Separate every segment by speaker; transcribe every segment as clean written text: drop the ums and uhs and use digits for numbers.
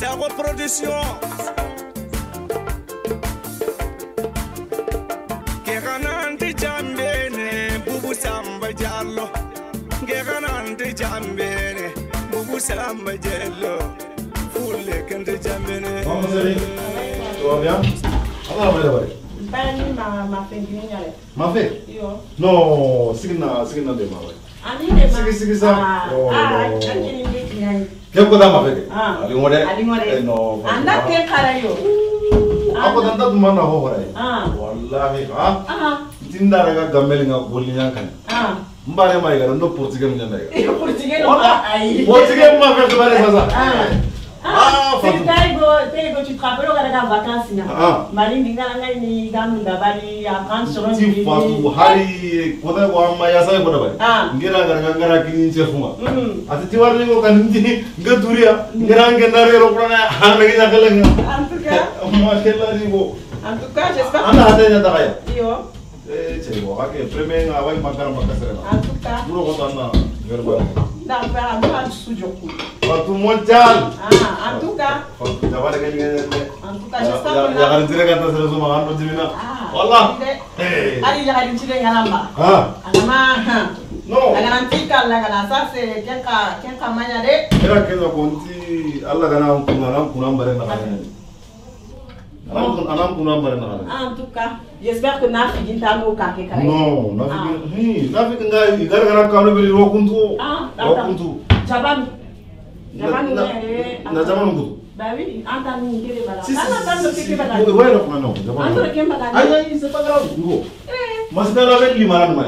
Speaker 1: Zéro production. Gerananti jambene bubu samba jallo. Gerananti jambene bubu samba jallo. Fulle kende jambene.
Speaker 2: Maman Zéry, tu vas bien? Allah va aller.
Speaker 3: Bani ma fait bien aller.
Speaker 2: Ma fait?
Speaker 3: Yo.
Speaker 2: Non, signa de ma ouais.
Speaker 3: Ani de ma.
Speaker 2: Sigi ça.
Speaker 3: Ani ni ni.
Speaker 2: Quel côté ma fait?
Speaker 3: Ali ngore.
Speaker 2: Non.
Speaker 3: Anda ke kala yo.
Speaker 2: Ako tanta tuma na ho horai. Wallahi tinda daga gamel nga golnya kan. Mbare mai ga ndo portugal nya mai.
Speaker 3: Portugal ma ai.
Speaker 2: Portugal ma fait bare sasa.
Speaker 3: Tu te rappelles, on a des vacances. Maline, ni gamu dabali, à prendre sur un
Speaker 2: petit Fatou, Hari, kota ko amma ya sai kota bai. Ngira ngara kini chefuma. Ati tiwarni ko kan ndi ngaduria, ngira ngendare ro prana hanne nya kalenga.
Speaker 3: En tout cas,
Speaker 2: ma kella ni ko.
Speaker 3: En tout cas, j'espère.
Speaker 2: Ana hade nya takaya.
Speaker 3: Yo.
Speaker 2: Chego, ake premier nga wai makara makasera.
Speaker 3: En tout cas.
Speaker 2: Duro ko tanna, verba.
Speaker 3: Da para moi sujoku.
Speaker 2: Fatou mondial.
Speaker 3: En tout cas.
Speaker 2: Fatou jawara kan
Speaker 3: En tout cas, j'espère que
Speaker 2: ya kan dire kan tasere suma ando dimina. Wallah.
Speaker 3: Ali ya kan dire ngalamba. Alama.
Speaker 2: No.
Speaker 3: La garantie la ça c'est quelqu'un manya de.
Speaker 2: Era que no conti alla kana kuna bare na kana. Anam kuna bare na kana.
Speaker 3: En tout cas, j'espère que na figi tango ka ke kare.
Speaker 2: Non, na figi ngai gara kanu biri ro kuntu. Ro kuntu.
Speaker 3: Jaban
Speaker 2: na zaman kuntu.
Speaker 3: Bah oui, anta ni kele bala.
Speaker 2: Si,
Speaker 3: Anta no keke bala.
Speaker 2: Oui, ouais, non.
Speaker 3: Anta ke bala.
Speaker 2: Aïe, c'est pas grave. Go. Masda la belle limaran man.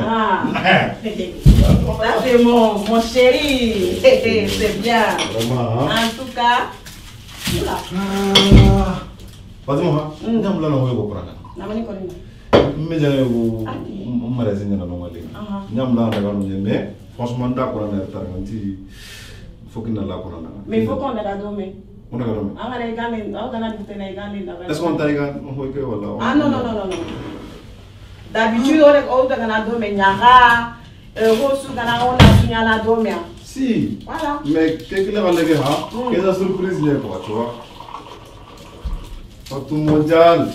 Speaker 3: Ça c'est mon chéri. C'est bien.
Speaker 2: Vraiment.
Speaker 3: En tout cas, voilà.
Speaker 2: Fatima, nyamla na hoyo ko prana.
Speaker 3: Na mani ko ni.
Speaker 2: Me jane ko mara zinya na ngale. Nyamla na galo mais franchement d'accord na taranti faut qu'il na la ko na.
Speaker 3: Mais il faut qu'on la dome.
Speaker 2: On a galo.
Speaker 3: On a gagné, on a gagné la.
Speaker 2: Est-ce qu'on t'a gagné hoyo ke wala?
Speaker 3: Ah non. D'habitude on a gagné dome nyara. Rosu gana on a signé la dome.
Speaker 2: Si.
Speaker 3: Voilà.
Speaker 2: Mais qu'est-ce qu'il a valé ha? Quelle surprise il y a quoi, tu vois? Fatou mondial.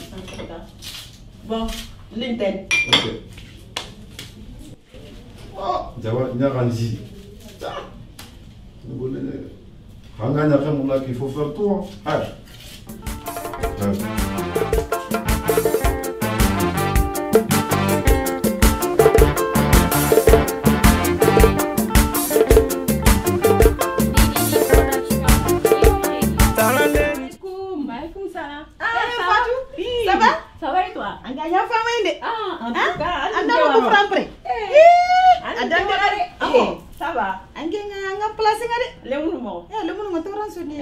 Speaker 3: Bon, LinkedIn.
Speaker 2: Ok. Jawa nyakanji. Hanga nyaka mula qu'il faut faire tout.
Speaker 3: Ça va et toi?
Speaker 4: En tout
Speaker 3: cas, ça va.
Speaker 4: place
Speaker 3: Les mouvements.
Speaker 4: le monde toran soni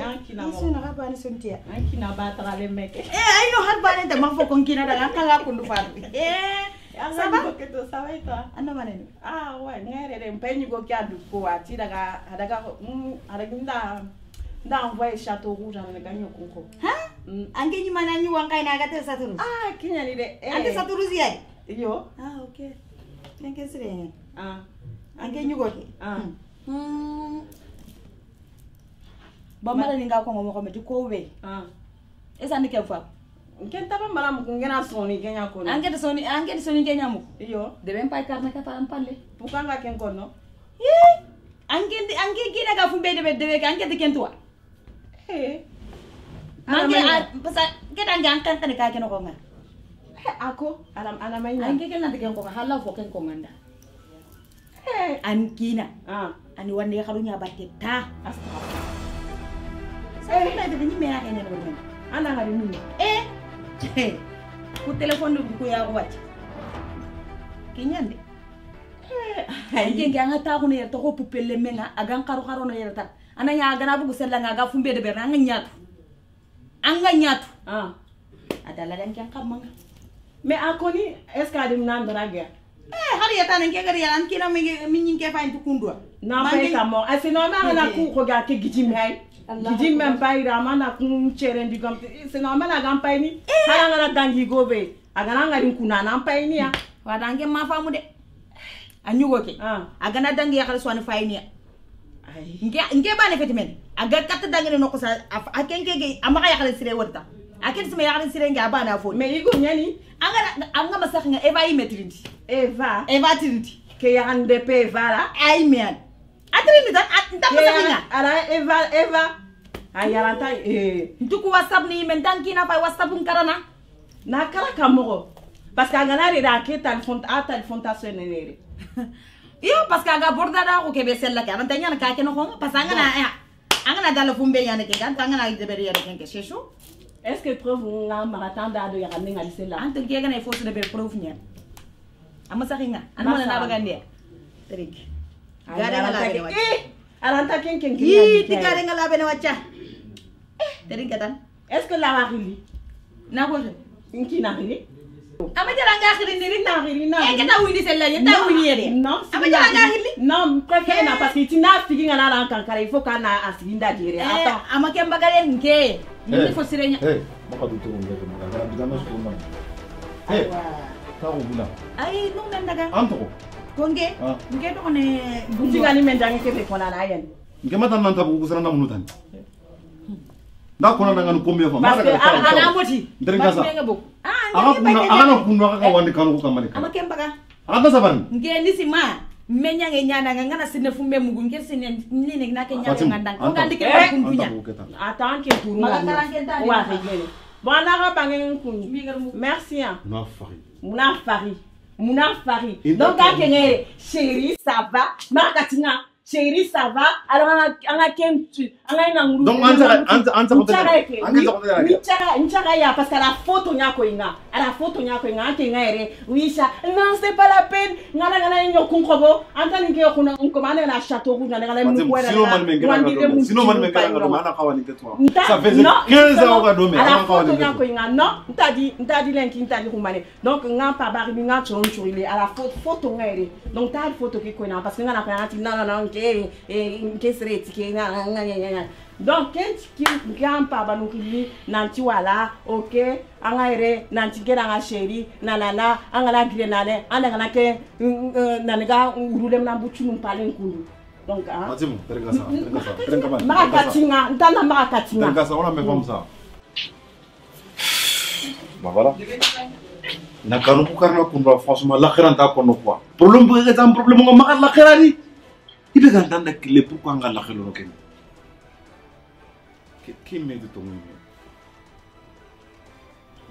Speaker 4: sona ka bani sontia
Speaker 3: Kina batara le mec.
Speaker 4: ay no har bani de ma fo kon kina daga kala kundu farbi
Speaker 3: Ça va? Ça va et toi?
Speaker 4: anna manene
Speaker 3: Ah ouais, ngere mpenyi go kyadu ko ati daga nda envoyer château rouge avec ganyo konko.
Speaker 4: ange ni manani wangai na gate saturu
Speaker 3: Kinya ni de.
Speaker 4: ante saturu ziyai
Speaker 3: Yo.
Speaker 4: Okay thank you sire ange
Speaker 3: Ange
Speaker 4: nyugo ki bamara ninga ko ngomo ko meti ko we esa ni kefa
Speaker 3: Kenta ba mala mu ngena soni kenya ko.
Speaker 4: ange de soni kenya mu
Speaker 3: Yo.
Speaker 4: de ben pay karna ka fa ampalle
Speaker 3: Pukanga ken kono.
Speaker 4: ange gina ga fumbe de ange de kentua ange pasa keda ngang kan kan ka keno ko nga
Speaker 3: Ako ana mai na.
Speaker 4: ange kena de ken ko hala fo ken ko nganda an kina ani wande khalunya batte ta sai na de ni me ya kenya do
Speaker 3: Ana ngari nini?
Speaker 4: ku telephone ko ya wat kinyande ange nga ta ko ne to ko pupelle menga agan karo no yerta ana nya gana bugu sella nga ga fumbe de be anga nyatu adala dan kan kamanga
Speaker 3: Mais akoni est-ce que adim nan draga?
Speaker 4: har yata nan ke gari yalan kina min nyinke fa intu kundwa
Speaker 3: Na pe kamo asino ma na ku ko ga ke gijim hay. Gijim men pa ira mana ku chere ndi gam sino ma na gam pa ni hala ngara dangi gobe agana ngari kuna na pa ni ya
Speaker 4: wadange ma famu de anyugo ke agana dangi ya kala swani fa ni Nge ba ne fetimen. Aga katta dangene no ko sa akenke amaka yakale sire warta. Aken sima yakale sire nge abana fo.
Speaker 3: Mais igo nyani
Speaker 4: anga masakha Eva imetrindi.
Speaker 3: Eva
Speaker 4: trindi.
Speaker 3: Ke yande pe Eva la.
Speaker 4: Ay men. Atrindi ta masakha.
Speaker 3: Ara Eva. Ayaranta
Speaker 4: Ntuku WhatsApp ni men tankina fa WhatsApp nkarana.
Speaker 3: Na kala kamogo. Parce que ngana rira ke téléphone ta sonere.
Speaker 4: Yo parce que aga borda da ko kebe sella ka anta nyana ka ke no ko parce que angana dala fumbe yana ke kan angana debere yana ke shesho.
Speaker 3: Est-ce que preuve nga marathon da do yakane ngali sella
Speaker 4: anta ke gana fo de preuve nya amma sakinga anma na baga ndiya teriki gare ngala be wacha
Speaker 3: aranta ken
Speaker 4: yi ti gare ngala be wacha teriki tan
Speaker 3: est-ce que la waxili
Speaker 4: na ko
Speaker 3: nki na xili
Speaker 4: ama jara nga xiri ndiri
Speaker 3: na xili na
Speaker 4: e kata windi sella ye ta windi yede
Speaker 3: non
Speaker 4: ama jara nga xili
Speaker 3: non préfère na parce que tu n'as figi ngana la kankara il faut kana asiginda dire attends
Speaker 4: ama ke mbagare nke ni fo sirenya
Speaker 2: maka du to ngeke maka digama su ko man ta ko bula
Speaker 4: ay no men daga
Speaker 2: anto
Speaker 4: konge nge to ne
Speaker 3: bunjiga ni men jangi ke be kona la yen
Speaker 2: nge mata nan ta bu kusana na munutan da kona na nganu kombe fa
Speaker 3: parce que
Speaker 4: ana moti
Speaker 2: ndere ngasa ana kunwa ka wandi kanu ko kamane
Speaker 4: ama ke mbaga
Speaker 2: ada saban
Speaker 4: nge ni sima menya nge nyana ngana sine fumbe mugu nge sine nini na ke nyana ngandang ko ngandi ke kumpunya
Speaker 3: attends que pour moi wa régler bon na ga bangen kun merci na fari donc ka ke chérie ça va markatinga chérie ça va alors anga kentu anga ina nguru
Speaker 2: donc
Speaker 3: anta ya parce que la photo nyako inga ake ngaere wisha non c'est pas la peine ngana nyokunkobo anta ninge kuna nkomane na château rouge ngana mu kwela
Speaker 2: sinon man mengela mana kawani que toi ça faisait 15 ans que domé
Speaker 3: la photo nyako inga non ntadi lenki ntadi kumane donc ngapa bari nga chonchurile à la photo ngaere donc ta photo ki koina parce que ngana kwa ati non nke sereti ke donc quand papa nous qui nanti wala OK angaire nanti gera nga chéri nanana angala grenale anga ke naniga urule na buchunu pale nkundu donc
Speaker 2: Matimu terengasa
Speaker 3: makatinga ntana makatinga
Speaker 2: terengasa on a même comme ça bah voilà na kanu bukarna kunba franchement l'akhira ta kono quoi problème bu nga problème nga makal l'akhira ni ibe ga tanda kile pourquoi nga l'akhira no ken qui me de ton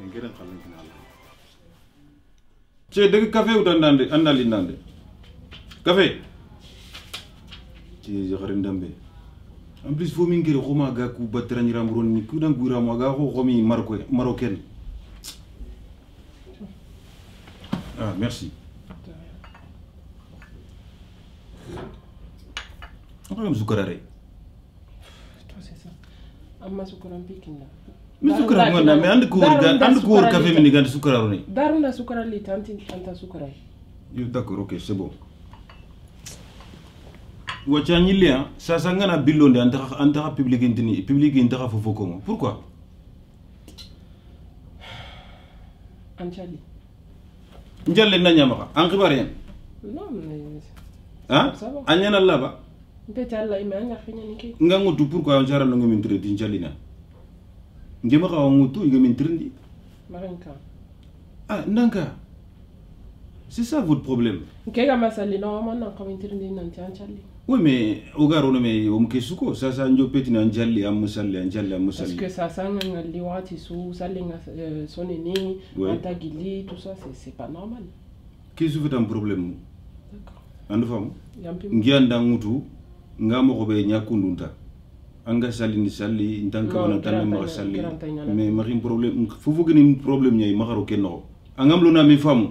Speaker 2: ngeren xalen dina la ci deug café ou andali nande café ci xarin dambe en plus fo mi ngere xoma ga ku batrani ramron ni ku dan gura mo ga xo xomi marocain ah merci on zukarare
Speaker 5: amma sukaran pikinda
Speaker 2: mi sukara ngona me and ko café mi ngande sukararo ni
Speaker 5: daruna sukara li tanti anta sukara
Speaker 2: yo d'accord OK c'est bon wacha nyile hein ça ngana bilonde anta public inta fofo ko pourquoi
Speaker 5: anchali
Speaker 2: njalle na nyama an xibarien
Speaker 5: non
Speaker 2: hein anyana laba
Speaker 5: Petalla ime anga fenya niki.
Speaker 2: Nga ngutu pourquoi on jara no ngemi tredi njalina. Ngema ka ngutu ngemi trendi.
Speaker 5: Marenka.
Speaker 2: Ah, nanga. C'est ça votre problème.
Speaker 5: Nkega masali no mona ngemi trendi nanti anchali.
Speaker 2: Oui mais ogaro no me omkesuko sasa njo peti na njalli amusali.
Speaker 5: Parce que ça sanga liwati su salinga soneni antagili tout ça c'est pas normal.
Speaker 2: Qu'est-ce que c'est un problème?
Speaker 5: D'accord.
Speaker 2: Andu fam? Ngianda ngutu ngamo ko be nyakundunta anga salini sali ntanka wana tanama sali mais marim problème fofu gni problème nyay makaro kenno angam lo na mi famu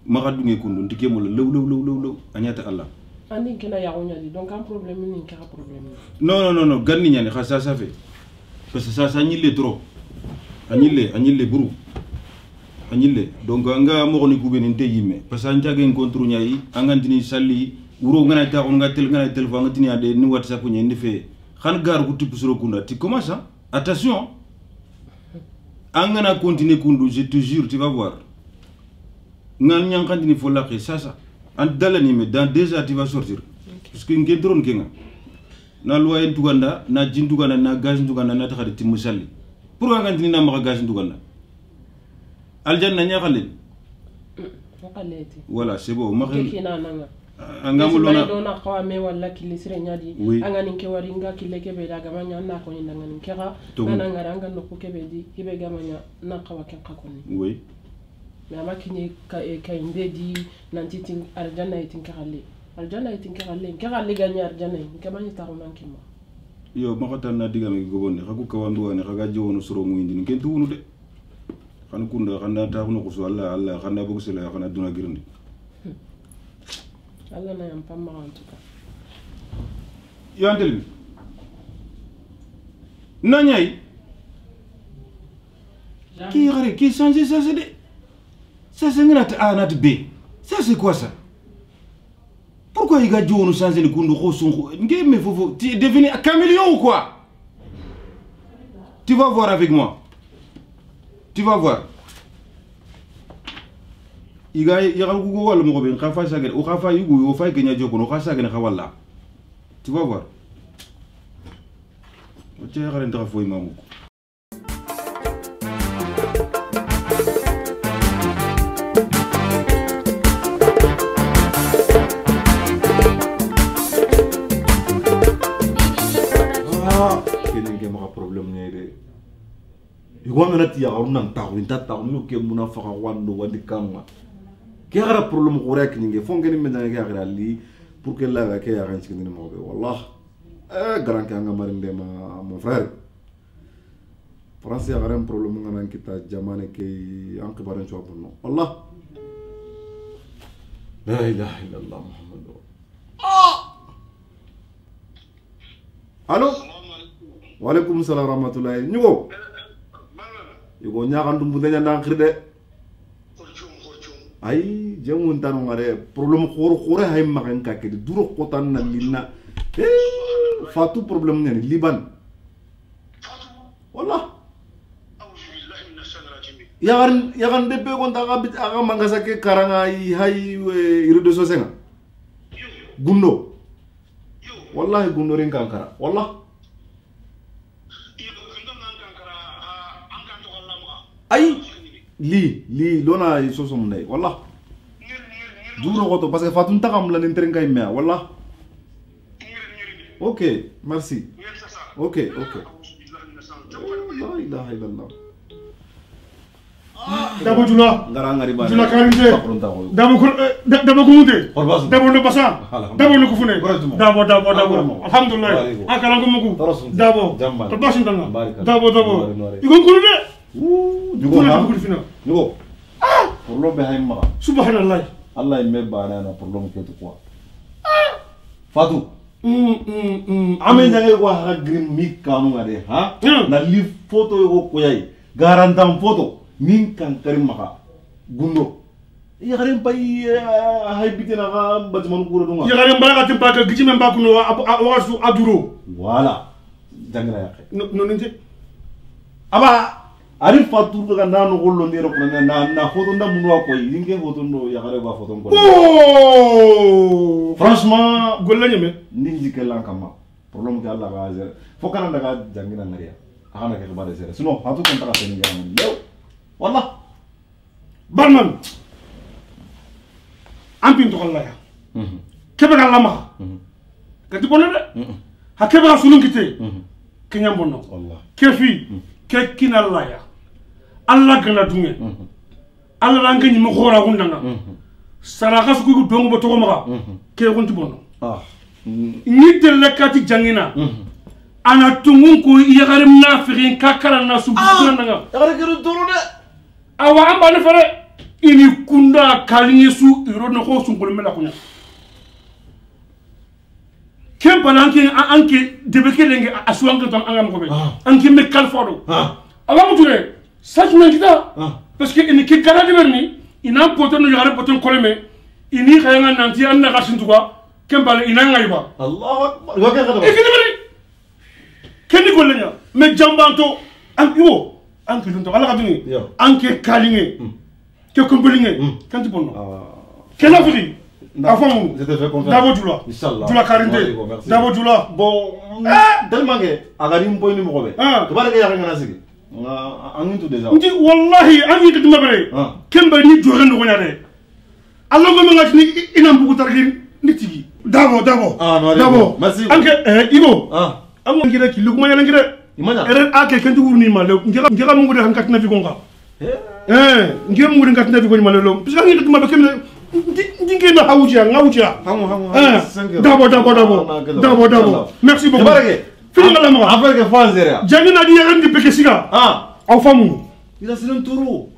Speaker 2: makadu ngi kundun tike mo lew anyata Allah
Speaker 5: andi kena ya onya di donc un problème ni ka problème
Speaker 2: non ganni nyane khassa ça fait parce que ça nyille trop anyille buru anyille donc anga mo ni kubeni nte yimme parce que anjaga encontru nyay angandini sali wuro ngana ta on ngana téléphone ngati ade ni WhatsApp ni ndife xan gar ku tipu suro kunda tu commences hein? Attention angana continuer kundu je te jure tu vas voir ngal nyankandi ni folaki ça en dalani mais dans 2 heures tu vas sortir parce que ngedron kenga na loyer tuganda na jin tuganda na gaz tuganda na taxadi tim musalli pourquoi gantini na maxa gaz tuganda aljanna nya xalen voilà c'est bon ma
Speaker 5: angamu lona dona qawa me walla kili sire nyadi angani ke waringa kile ke be daga manya na ko ni ngani kera nana ngaranga no ko ke be di ibe gamanya na qawa ke qakoni
Speaker 2: oui
Speaker 5: mais ama kini ka inde di nanti tin arjana itin kale arjana itin kale ganya arjana ke bani ta ko mankima
Speaker 2: yo ma xata na digame go bonne xaku kawandu wane xaga jowono soro mu indi ken tuunu de xana kunda xana ta ko no ko Allah xana bogu sele xana duna girndi
Speaker 5: Allah na yam pamma en tout cas
Speaker 2: yantel nanyay qui arrête qui changer ça c'est de ça c'est ngana A na B ça c'est quoi ça pourquoi il a jowono changer le kundu khosun ngeme fofo tu es devenu un caméléon ou quoi tu vas voir avec moi tu vas voir iga yagal gugo wala mo ben khafa sagere o khafa yugo o fay ganya jokono kha sagene khawalla tu vas voir o te yagal ndra foy mamu
Speaker 6: kelenge ma problème ne igo ngana ti ya runan ta winta ta no ke muna fa wando wadi kama ke gara problème ko rek ninge fongeni me danga ke gara li pour que la ke ya ran sikini mo be wallah grand ka nga marinde ma mon frère français gara un problème ngana kita jamane ke anke baran so bonno wallah la ilaha illallah muhammad allo wa alaikum salam rahmatullahi ñugo yugo ñaxandu mbudenya ndankhirde ay jamun tanu ngare problème khore hay magan kakedi duro qotan na linna fatu problème ne liban wallah yagan de be gon daga bit aga mangasa ke karanga hay redo so senga gundo wallahi gundo rin kankara wallah ay li lona soso munday wallah duro goto parce que fatun takam la nin tren kay mea wallah ok merci ok la ilaha illallah
Speaker 7: dabo jula
Speaker 6: ngara ngari ba
Speaker 7: jula karinde dabo ko munde dabo no basa dabo no kufune dabo alhamdulillah akala ko mugu dabo to basin danga dabo igon ko de
Speaker 6: jugo ha jugo problème be hay ma
Speaker 7: subhanallah
Speaker 6: allah me bana na problème ke to quoi fatu ame jange ko ha grim mi kanu ngade ha na li photo yo ko yai garantam photo min kan karim maka gundo ya garim pay hay bitina ga bajman ko do
Speaker 7: ya garim bala ka timpa ka gijime mbakuno wasu aduro
Speaker 6: voilà jangra yake
Speaker 7: no nje
Speaker 6: aba ari fatu daga nano gollo ndero ko na photo nda munwa ko yinge photo ndo ya gare ba photo ko franchement
Speaker 7: golla nyeme
Speaker 6: ndinji ke lankama problème ke Allah ga zere fokana daga jangina ngariya akana ke bare zere sinon hatu kon taka teni ngam lew wallah
Speaker 7: barman ampin to Allah ya kebe ga lama ka di bonne de ha kebe ga sulun kite kenyam bonno wallah kefi ke kinalla ya Allah gana dunge Allah ranga ni mo khora gundanga saraka su ko dongo to maka ke gonti bonno ni telle kati jangina ana tungun ko yagare munafiqin kakara na subhananga
Speaker 6: yagare kero dolo de
Speaker 7: awa amba ne fere ini kunda kalinye su iro no ko sun ko mela kunya kem balanke anke debeke lenge aswanga tan angam ko be anke me kalfodo awa muture sajna kita parce que ini ke kala de berni ina poto no yagare poto koleme ini khayanga nanti anna gasintuga kem bal ina ngayba
Speaker 6: Allahu akbar wa ka khadaba
Speaker 7: kendi gollenya me jambanto an yo anke dunto ala kaduni anke kalinge ke kombolinge kanti bonno kena fudi Afon.
Speaker 6: Je te fais confiance.
Speaker 7: D'abord Djoula.
Speaker 6: Inch'Allah.
Speaker 7: Djoula Karinde. D'abord Djoula.
Speaker 6: Bon, tellement que agari mpoy ni mo be. To ba ke ya ngana sigi. An tout déjà.
Speaker 7: Ndi wallahi an yi dum bare. Kemba ni jore ndo nyare. Allah ngo ngati ni ina mbugu targin ni tigi. D'abord.
Speaker 6: Ah non.
Speaker 7: D'abord.
Speaker 6: Merci.
Speaker 7: Anke Igo. Am ngira ki luguma yana ngira.
Speaker 6: Imanya.
Speaker 7: Eren ake kentu wurni ma le ngira mungu de hankat na fi gonga. Ngira mungu de hankat na fi gonga ma le lo. Bisa ngi dum ba kemne ndingi na hawuja ngawuja. D'abord. Merci beaucoup. Fini la mo.
Speaker 6: Affaire que Fanzera.
Speaker 7: Jani na di yaran di pekesiga. Aw famu.
Speaker 6: Il a c'est un taureau.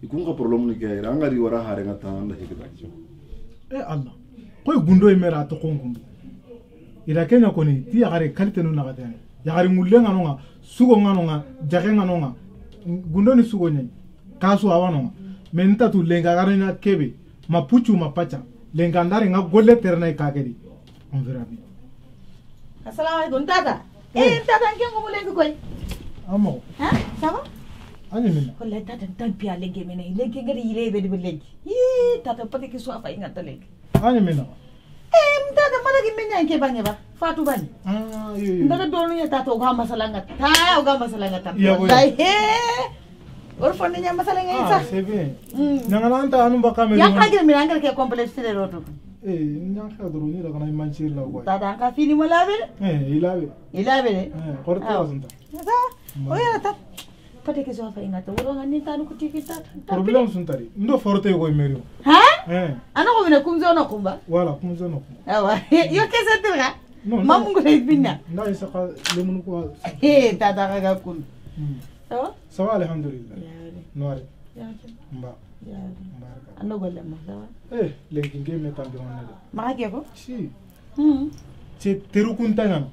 Speaker 6: Ikunga problem ni kaya anga di wara hare ngata anda hikita kijo.
Speaker 8: Allah. Koy gundo imera to kongu. Ira kenya koni ti yagare kalite no nagata. Yagare mulle ngano sugo ngano jage ngano gundo ni sugo nyai. Kasu awano. Menta tu lenga garina kebe. Mapuchu mapacha. Lenga ndare nga golle terna kagedi. On verra bien.
Speaker 4: Assalamu alaikum tata. Tata ngengo mulengi koy.
Speaker 8: Amo.
Speaker 4: Ça va?
Speaker 8: Ani mina.
Speaker 4: Wallahi tata tampi a lengi mena. Lengi ngari yile be de lengi. Tata pati ki so afa ingata lengi.
Speaker 8: Ani mina.
Speaker 4: Tata malagi menya ke bange ba. Fatu bani.
Speaker 8: Iyo.
Speaker 4: Ndaga donu ya tata oga masalanga. Ta oga masalanga tata.
Speaker 8: Wallahi.
Speaker 4: Orfone nya masalanga isa.
Speaker 8: C'est bien. Nangana anta anu bakame.
Speaker 4: Ya kagir mina ngari ke complexe de roto.
Speaker 8: Nyanga droni daga na manchir la kwa.
Speaker 4: Tata ka fini malabe. Ilabe.
Speaker 8: Korte wasanta.
Speaker 4: Sa. Oya tata. Pati ke so afa ingata. Woro ngani tanu kutiki tata.
Speaker 8: Problem suntari. Ndo forte ko merio.
Speaker 4: Ana ko mina kumzo na kumba.
Speaker 8: Wala kumzo na kumba.
Speaker 4: Awa. Yo kesa tira. Mamu ngure binna.
Speaker 8: Nda isa ka lemunu ko.
Speaker 4: Tata ka kun. Sawa?
Speaker 8: Sawa alhamdulillah. Noare. Mba.
Speaker 4: Ano golle ma sawa?
Speaker 8: Lengi ngeme tambi wana.
Speaker 4: Ma ke ko?
Speaker 8: Si. C'est terukuntana.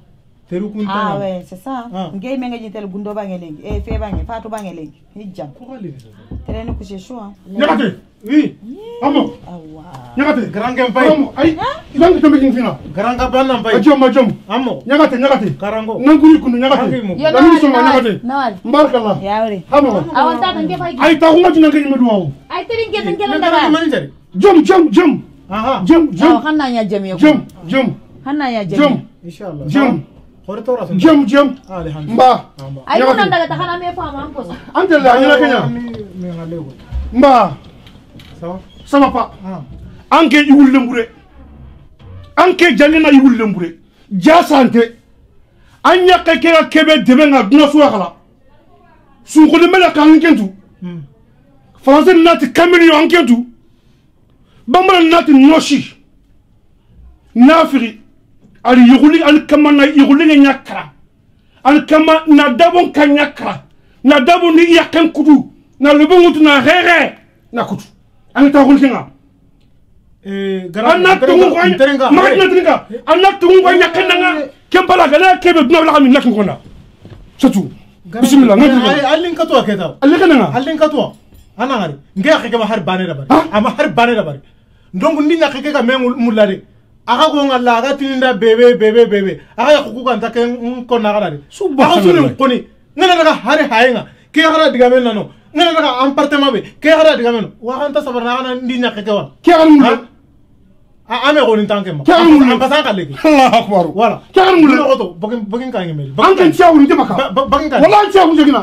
Speaker 8: Terukuntana.
Speaker 4: Ah ouais, c'est ça. Ngey menga jitel gundo bange lengi. Fe bange, fatu bange lengi. Hijjam.
Speaker 8: Ko khali ni.
Speaker 4: Terenu ko choix.
Speaker 7: Nyakate. Oui. Amo.
Speaker 4: Awa.
Speaker 7: Nyakate.
Speaker 8: Garange mpai.
Speaker 7: Amo. Ay. Ilang tambi king fina.
Speaker 8: Garanga banna mpai.
Speaker 7: Ajom.
Speaker 8: Amo.
Speaker 7: Nyakate.
Speaker 8: Karango.
Speaker 7: Nanguri kunu nyakate. Dami so nyakate.
Speaker 4: Nawal.
Speaker 7: Barakallah.
Speaker 4: Yawre.
Speaker 7: Amo.
Speaker 4: Awan tata nge fay.
Speaker 7: Ay ta ngati nangani meduwa.
Speaker 4: Ay teri nge ngel daga.
Speaker 8: Manager.
Speaker 7: Jom.
Speaker 8: Aha.
Speaker 7: Jom.
Speaker 4: Hanna ya jam yo.
Speaker 7: Jom.
Speaker 4: Hanna ya jam.
Speaker 7: Jom.
Speaker 8: Inshallah.
Speaker 7: Jom.
Speaker 8: Hore tora sun.
Speaker 7: Jom.
Speaker 8: Alhamdulillah.
Speaker 7: Mba.
Speaker 4: Ay ko nanda ta kana me fa ma ko.
Speaker 7: Antela nyala kenya.
Speaker 8: Me ngalewo.
Speaker 7: Mba.
Speaker 8: Sawa.
Speaker 7: Sama pa. Anke iwul lembure. Anke jangena iwul lembure. Ja sante. Anya keke kebe debenga duna suwa kala. Sun ko de mela kan kentu. Français nati kameli ankentu. Bambara nati noshi. Nafiri. Ali yuguli al kama na yuguli nyakra. Al kama na dabon kanyakra. Na dabon ni yakan kudu. Na lebongutu na rere. Na kudu. Ani ta hulkinga. Anna tungu kwa
Speaker 8: Terenga.
Speaker 7: Magna tringa. Anna tungu kwa nyakanga. Kembala gala kebe duna wala kami nakin kona. Satu. Bismillah.
Speaker 8: Allin katwa keta. Allin katwa. Ana ngari. Nge akeke ma har bane da bari. Ama har bane da bari. Ndongu ndi nyakeke ka mengu mulade. Aka ko ngalla aga tininda bebe. Aga ya kuku kan take ko na gara. Aka sunu koni. Ngana daga hare hayenga. Ke gara diga men nano. Ngana daga appartement be. Ke gara diga men. Wa kan ta sabar na ana ndi nyakeke wa.
Speaker 7: Ke gara mulle.
Speaker 8: Ame ko ni tanke ma.
Speaker 7: Ke gara mulle.
Speaker 8: Ampasan ka legi.
Speaker 7: Allah akbar.
Speaker 8: Wala.
Speaker 7: Ke gara mulle.
Speaker 8: Ko to bogin ka ngimel.
Speaker 7: Anke tia wuri debaka.
Speaker 8: Bogin ka.
Speaker 7: Wala tia wuri gina.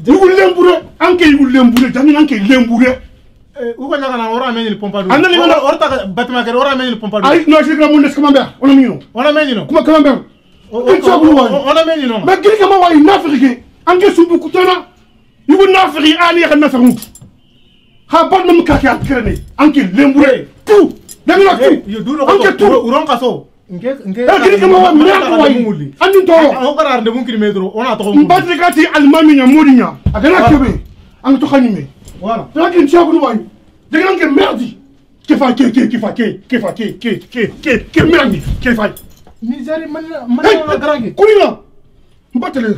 Speaker 7: Yugul lembure. Anke yugul lembure. Jami anke lembure.
Speaker 8: Uko nyaga na ora menyi pompadu.
Speaker 7: Anda li ngana
Speaker 8: orta batima ke ora menyi pompadu.
Speaker 7: Ay no shikra mun des kamambe. Ona mino.
Speaker 8: Ona menyi no.
Speaker 7: Kuma kamambe.
Speaker 8: Ona menyi no.
Speaker 7: Ma giri kama wayi nafrike. Anke subu kutona. Yugo nafri ali ya nafru. Ha ban nam ka ka krene. Anke lembure. Tu. Dami na tu.
Speaker 8: Yo du no.
Speaker 7: Anke tu.
Speaker 8: Uron kaso. Nge.
Speaker 7: Giri kama wayi mera wayi. Andi to.
Speaker 8: On gara arde mun kili metro. Ona to.
Speaker 7: Mbatre kati almami nya modinya. Agana kebe. Ang to khanime. Voilà. Donc il tient vous voyez. Des gens qui merdi. Qui fait merdi. Qui fait.
Speaker 8: Misère man garange.
Speaker 7: Kulina. Mbatele.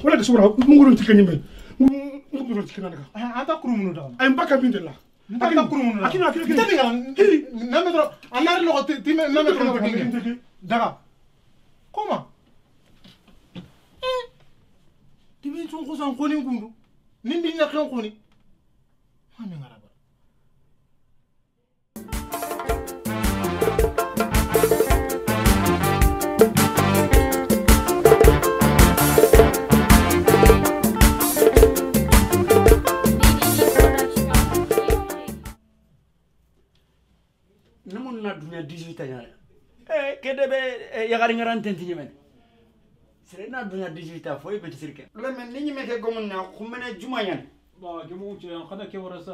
Speaker 7: Wala kasura munguru tikanyime. Munguru tikanyanga.
Speaker 8: Ata kurumunu da.
Speaker 7: Ay mbaka bindela.
Speaker 8: Ata kurumunu da.
Speaker 7: Akina.
Speaker 8: Tadinga. Na metro. Anar lo ti na metro. Daga. Comment? Tibi tun ko san ko ni ngundu. Nindi nyakon ko ni. Mami ngaraba.
Speaker 9: kede be yagari ngaran tenti nyemen sere na dunya digital foy be tisirke le men ni nyime ke gomun na khumene juma yan
Speaker 10: ba ke mu ci xana ke wara sa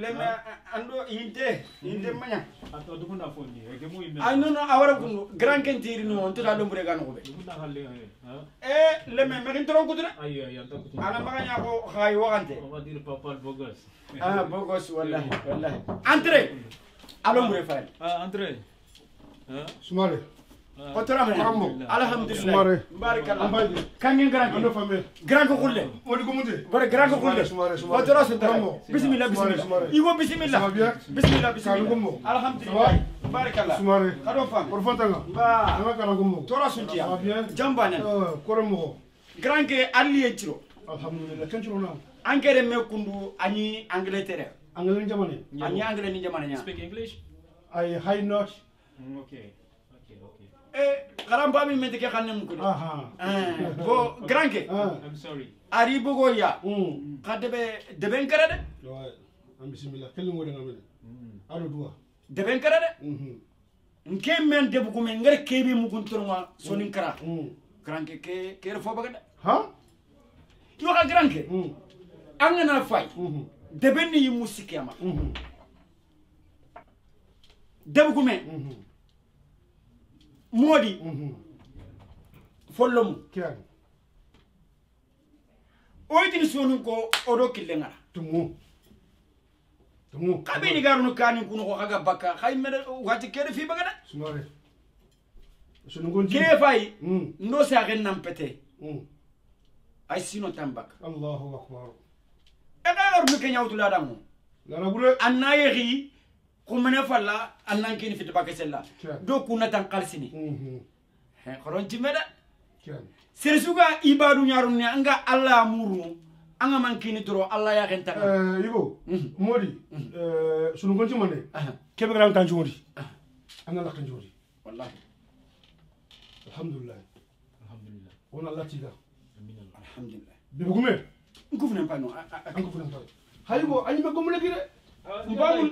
Speaker 9: le me ando inte manya
Speaker 10: ato du na fonni ke mu ime
Speaker 9: ay non awara kundu grand kentiri no on tuda do mbure gan ko be
Speaker 10: du na halle ha
Speaker 9: le me me intro ko dina
Speaker 10: ay ya ta ko
Speaker 9: ana maganya ko khay waxante
Speaker 10: on va dire papa bogos
Speaker 9: bogos wallahi entre alo mbure fay
Speaker 10: entre
Speaker 8: Sumare.
Speaker 9: Kotora me. Alhamdulillah.
Speaker 8: Sumare.
Speaker 9: Barakallah. Kangin grand.
Speaker 8: Ando fambe.
Speaker 9: Grand ko kulle.
Speaker 8: Modi ko munde.
Speaker 9: Bare grand ko kulle.
Speaker 8: Sumare.
Speaker 9: Kotora sunta. Bismillah bismillah. Iwo bismillah. Bismillah bismillah.
Speaker 8: Kalungo.
Speaker 9: Alhamdulillah. Barakallah.
Speaker 8: Sumare.
Speaker 9: Kado fam.
Speaker 8: Porfantanga.
Speaker 9: Ba.
Speaker 8: Anga kalungo.
Speaker 9: Tora suntia.
Speaker 8: Bien.
Speaker 9: Jambane.
Speaker 8: Koromo.
Speaker 9: Grand ke allié tiro.
Speaker 8: Alhamdulillah. Kenchiro na.
Speaker 9: Angere me kundu ani Angleterre.
Speaker 8: Angale jamane.
Speaker 9: Ani anglais ni jamane nya.
Speaker 10: Speak English?
Speaker 8: I high not.
Speaker 10: Okay.
Speaker 9: Karamba mi mete ke xanne mu ko bo grand ke
Speaker 10: I'm sorry
Speaker 9: ari bogo ya xadebe deben kara de
Speaker 8: am bismillah kelli ngode ngamene alo duwa
Speaker 9: deben kara de nke men debu ko men ngare kebe mu kun torma sonin kara grand ke refo baga de
Speaker 8: ha
Speaker 9: yo ka grand ke angana fay deben ni musiki ama debu ko men modi follom
Speaker 8: kian
Speaker 9: oydini sonu ko odo killengara
Speaker 8: tumu
Speaker 9: kabini garunu kani kuno ko aga bakka hay mere wati kede fi baga da
Speaker 8: sumare sunu gonji
Speaker 9: kire fay ndo sa gen nam pete ay sino tambak
Speaker 8: Allahu akbar
Speaker 9: e gar mu kenya wutula damu
Speaker 8: la bure
Speaker 9: anayri kumene falla annan kini fit bakka sella do kuna tan qalsini he xoron ci meda sere suga ibadu ñarum ne anga alla muru anga man kini dro alla ya gen tan
Speaker 8: yigo modi sunu gonji mane kebe gran kan jodi ana la kan jodi
Speaker 9: wallahi
Speaker 8: alhamdulillah wona latiga
Speaker 9: alhamdulillah
Speaker 8: bibugume
Speaker 9: ngufne pano
Speaker 8: ngufne pano hayigo anyi me gomule gire
Speaker 9: mbamul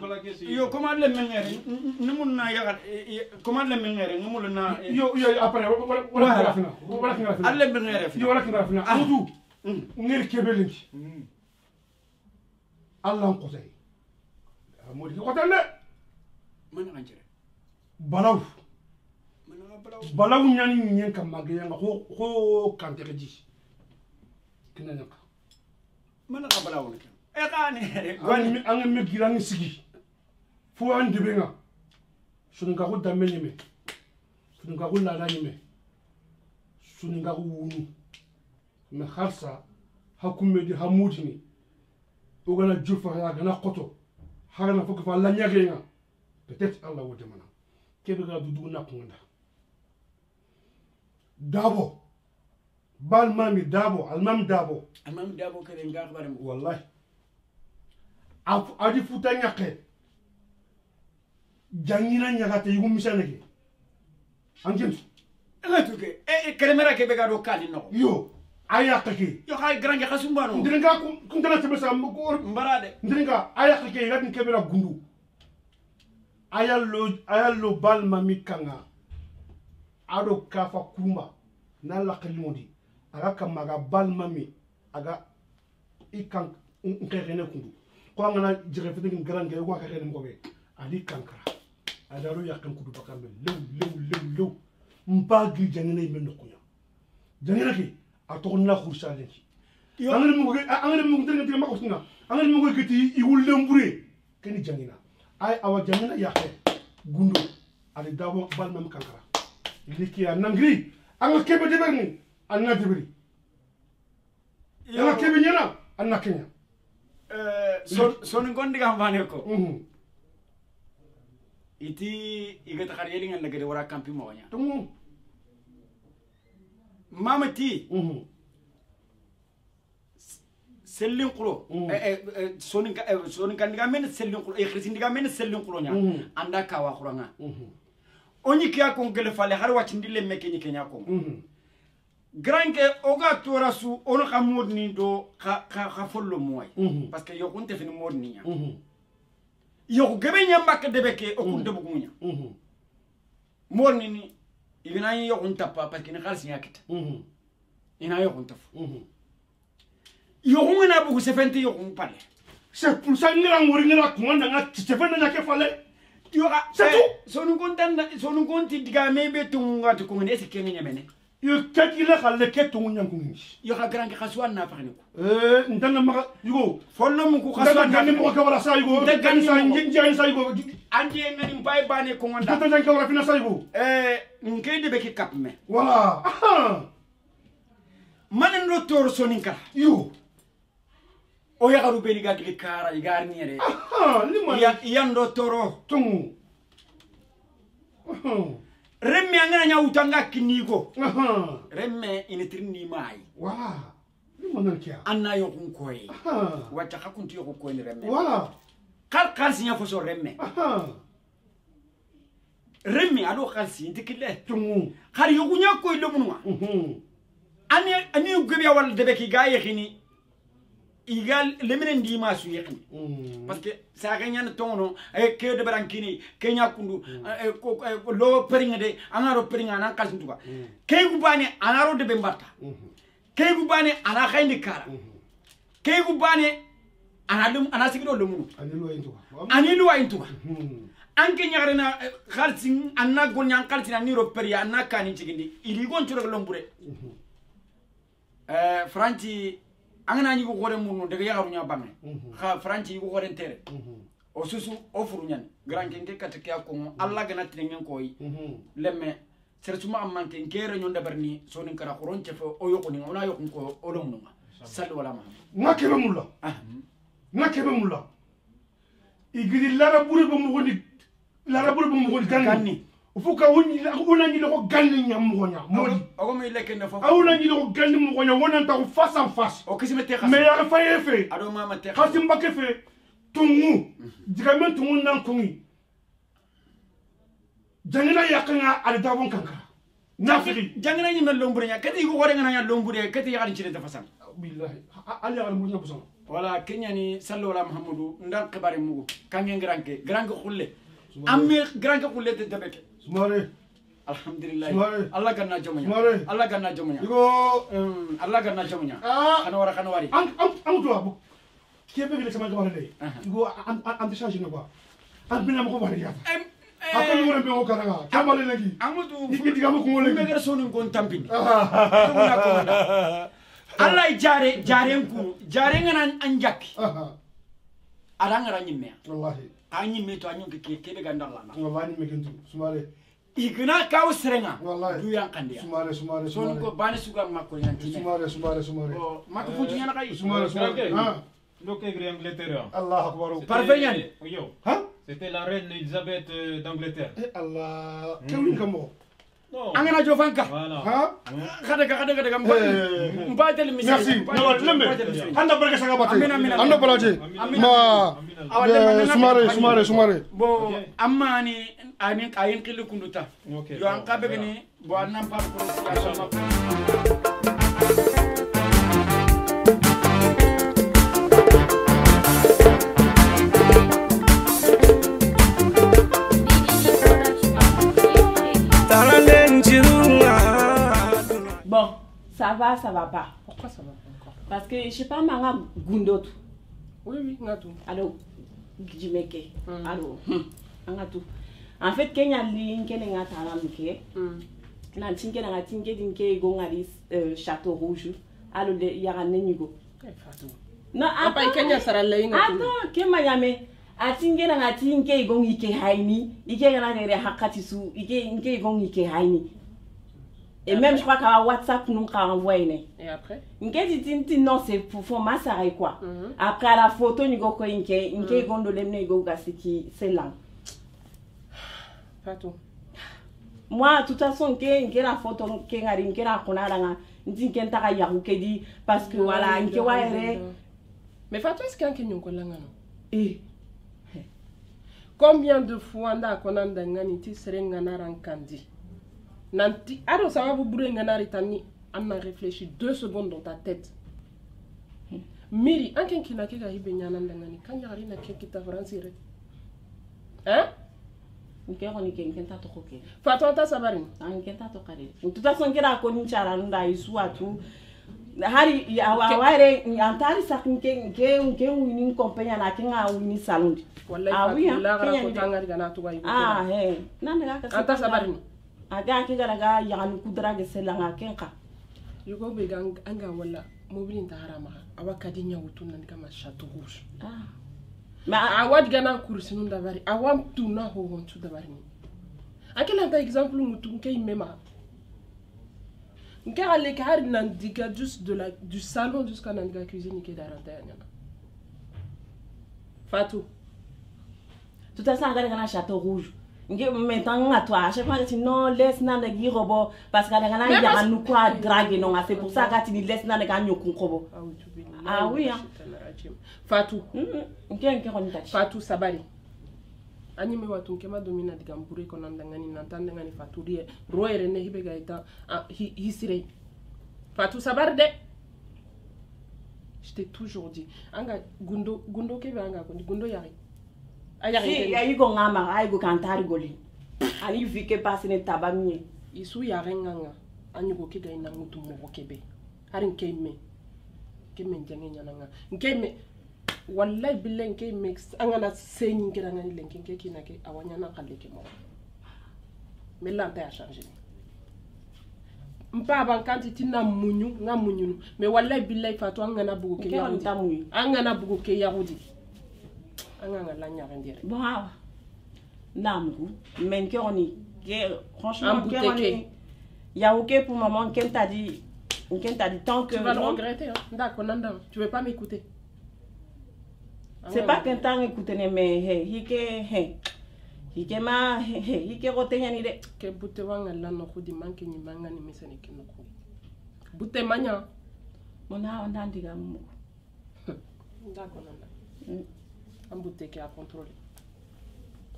Speaker 9: yo comment le mengere numun na yagat comment le mengere numul na
Speaker 8: yo après wala fina
Speaker 9: alle mengere
Speaker 8: yo wala kina fina amudu ngir kebelinki Allah ko tay modi ko tan le
Speaker 9: man nga jere
Speaker 8: balaw nyani nyen kam magya nga ko kante ji kina nyaka
Speaker 9: man nga balaw ne e kani
Speaker 8: wani anga me girangi sigi fo an dibenga sunu nga ko dameni me sunu nga ko lala ni me sunu nga ko wunu me kharsa hakume di hamudi ni ogana jufa ya gana qoto harana foko fa la nyagenga peut-être Allah wo demana kebe ga dudu na kunda dabo bal mami dabo almam dabo
Speaker 9: kare nga xabaram
Speaker 8: wallahi adi futa nyake jangina nyagate yugo misaneke anjem
Speaker 9: nga tuke e kremera ke be ga do kali no
Speaker 8: yo ayakake
Speaker 9: yo hay grand ga sumbano
Speaker 8: ndinga ku ndana tebe sa ko
Speaker 9: mbarade
Speaker 8: ndinga ayakake ngati kebera gundu ayallo bal mami kanga ado kafa kuma na la kalimondi aga kamaga bal mami aga ikan ngene kundu ko ngana jere fitin garange ko ka xene ko be ali kankara adaru yakkan kudu bakambe lew mbagi jangene men nokunya jangene ki atonna khursa lenki angane mu ngene ma ko sina angane mu ko geti I wulle mbure keni jangina ay awa jangina yakke gundo ali dabo bal mami kankara liki ya nangri anga kebe deberni anna debri anga kebe nyana anna kenya
Speaker 9: son ngondi ga mbane ko iti igata khar yeli ngal nagade wara kampi mo nya mama ti sellin qulo sonin kan diga men sellin qulo e khrisin diga men sellin qulo nya anda ka wa khuranga oni kiya ko gele fale har wati ndile meke ni kenya ko granke oga torasu on xamod ni do xa follo moy parce que yo kunte fini mod ni nya yo gebe nya mak debe ke o kunte bu nya morni ni igna yi yokun tappa parce que ni khalsi yakita ina yokun taf yokun na bugu sefenti yokun pale
Speaker 7: c'est pour ça ngira ngori ngira kumanda nga sefenti na ke fale
Speaker 9: yoka
Speaker 7: c'est tout
Speaker 9: sonu konti diga mebe tunga to kongene ese kenga nyamene
Speaker 7: yo kakile khalle ke tungu nyankungi
Speaker 9: yoka grand khaswan na fakni ko
Speaker 7: ndanga maka yugo
Speaker 9: follo mu ko khaswan
Speaker 7: ngani mo ko wala sa yugo ngani sa njinjani sa yugo
Speaker 9: anje ngani mbay bane ko ngonda
Speaker 7: tata janka wala fina sa yugo
Speaker 9: ngey de beki kap me
Speaker 7: voilà
Speaker 9: manen do tor soninka
Speaker 7: yo
Speaker 9: o ya garu beli gagli kara igar niere yando toro
Speaker 7: tungu
Speaker 9: remme angana nya utanga kinigo remme initrini mai
Speaker 7: voilà liman kia
Speaker 9: anna yo kun koy wacha hakunti yo ko ni remme
Speaker 7: voilà
Speaker 9: kal sinya foso remme remme ado khalsi intikile
Speaker 7: tungu
Speaker 9: khari yo kunya koy lo munwa ani gobe wal debe ki gaye khini igal lemene ndima su yekni parce que sa gagnan tono e ke de barankini kenya kundu ko lo peringa de anaro peringa nan kalsin tuba kay gu bani anaro de bembarta kay gu bani ana khayndi kara kay gu bani ana sigiro lo munu ani lo ayintuba anke nyaare na khalsin anna gol nyang kalsin ani ro peria anna kani cigindi ili gon turo lombure franci angana ñi ko gore munu de yaaru nya bangi kha franci ko gore tere o susu o furu ñan grand kenke katake ko alla gana tingen koy lemme sersuma amante ngere ñon dabarni sonin kara xoron ci fo o yoko ni ona yoko ko o lo munuma sallu wala ma
Speaker 7: nakebe mulla nakebe mulla igidi lara buri ba mu goni ganni fuka wona ni ko ganni nyam mo nya modi
Speaker 9: ogo mi leke na fo
Speaker 7: awona ni ko ganni mo nya wona ta ko face en face
Speaker 9: o kisime te khas
Speaker 7: mais ya fa yefe
Speaker 9: ado mama te
Speaker 7: khasim bakke fe tungu digamen tungu nan kungi jangina yakanga ala dawon kanka nafiri
Speaker 9: jangina ni mel lombure nya kati ko gore ngana nya lombure kati ya ci te fasan
Speaker 7: billahi ali ya mo nya buson
Speaker 9: wala kenya ni sallu wala muhammadu ndan khibari mugo kangen granke khulle amme granke khulle te debeke
Speaker 7: sumare
Speaker 9: alhamdulillah
Speaker 7: sumare
Speaker 9: allah ganna jamunya
Speaker 7: sumare
Speaker 9: allah ganna jamunya
Speaker 7: digo
Speaker 9: allah ganna jamunya kana wari
Speaker 7: am to abu kebe gele sama gaba le digo am change ne ba am bina mo ko bari ya akon mo rembe ko karaga kamale legi
Speaker 9: amudu
Speaker 7: diga mo ko legi
Speaker 9: be gar sonu gon tampini allah jare ngana anjaki aranga nyimme
Speaker 7: wallahi
Speaker 9: anyimme to anyonke kebe gandalla
Speaker 7: wallahi me kentu sumare
Speaker 9: igna kaw serenga
Speaker 7: wallahi
Speaker 9: du yankandia
Speaker 7: sumare
Speaker 9: son ko bani suga makko yanti
Speaker 7: sumare
Speaker 9: o makko futi yana kay
Speaker 7: sumare
Speaker 10: donc Angleterre
Speaker 7: Allah akbar
Speaker 9: parfait
Speaker 10: yo
Speaker 7: hein
Speaker 10: c'était la reine Elisabeth d'Angleterre
Speaker 7: Allah kewin kamo
Speaker 9: angana jofanka
Speaker 10: voilà
Speaker 9: kada mbatel mi
Speaker 7: merci lembe anda barka saga batte anda balaje ma sumare
Speaker 9: bo amani anin ayin kilu kunduta yo an kabe ni bo anam par pronunciation
Speaker 3: Bon, ça va pas.
Speaker 5: Pourquoi ça va pas encore?
Speaker 3: Parce que je sais pas, manga gundot.
Speaker 5: Oui, ngatou.
Speaker 3: Allô, Jimeke. Allô, ngatou. En fait, Kenya li nkene ngata alamke. Na tinke na tinke dinke go ngali Château Rouge. Allô, yara nenigo.
Speaker 5: Non, apa Kenya sara le ngatu.
Speaker 3: Attends, ke mayame. Atinge na tinke go ngike haini. Ike na nere hakati su. Ike go ngike haini. Et même, je crois qu'à WhatsApp, nous avons envoyé.
Speaker 5: Et après?
Speaker 3: Non, c'est pour faire ma sarre quoi. Après, la photo, nous avons c'est là.
Speaker 5: Pas tout.
Speaker 3: Moi, de toute façon, la photo, parce que voilà,
Speaker 5: mais Fatou, est-ce qu'il y a un combien de fois on a dit que Nanti, alors ça va vous brûler tani, on a réfléchi 2 secondes dans ta tête. Miri, un qui n'a qu'à y baigner en Andangani, quand il y a rien à qui t'a franciré. Hein?
Speaker 3: nke koni ke nkenta to ko ke
Speaker 5: Fatou ta sabari
Speaker 3: nkenta to kare de toute façon kira ko ni chara nda isu atu hari aware antari sakinke nke wini compagnie na kinga wini salon
Speaker 5: wallahi la gara ko tangari gana to gayi
Speaker 3: he nan daga ka
Speaker 5: anta sabari
Speaker 3: aga ki gara ga yanu kudra ge selanga kenka
Speaker 5: yugo be gang anga wala mobilin ta harama awa kadinya wutun nan kama château rouge ma awad gana kursi nun dabari awam tuna ho hon tu dabari akela ta exemple mutun kay mema nka ale ka har nan diga juste du salon jusqu'à nan diga cuisine ke daranta yana Fatou
Speaker 3: tout à ça gana château rouge nge maintenant à toi chaque fois que tu non laisse nan de girobo parce que gana ya nu quoi drague non c'est pour ça que tu laisse nan de ganyo kunkobo ah oui hein
Speaker 5: Fatou
Speaker 3: nke on tati
Speaker 5: Fatou sabari ani me watu nkema domina diga mbure ko nan dangani nan tan dangani Fatou rie roere ne hibe gaita hisire Fatou sabar de je t'ai toujours dit anga gundo ke anga ko gundo yari
Speaker 3: si ayi go ngama ayi go kantari goli ani vike passe ne tabamie
Speaker 5: isu yari nganga ani go ke gaina mutu mo kebe harin kemme njenge nyananga nkeme wallahi billahi nke mix angana senyi nkira ngani lenki nke kinake awanyana kaleke mo mais là ta a changé mpa ban kanti tina munyu nga munyu mais wallahi billahi Fatou angana bugo ke yahudi angana bugo ke yahudi angana la nyare ndire
Speaker 3: bon namgu men ke oni ke franchement ke oni ya OK pour maman qu'elle t'a dit tant que
Speaker 5: tu vas le regretter hein. D'accord Nanda tu veux pas m'écouter
Speaker 3: c'est pas qu'un temps écouter mais hike ma hike rotenya ni de
Speaker 5: ke butte wanga la no khudi manke ni manga ni misane ke no ko butte manya
Speaker 3: mona onda ndiga mu
Speaker 5: d'accord Nanda un butte qui a contrôlé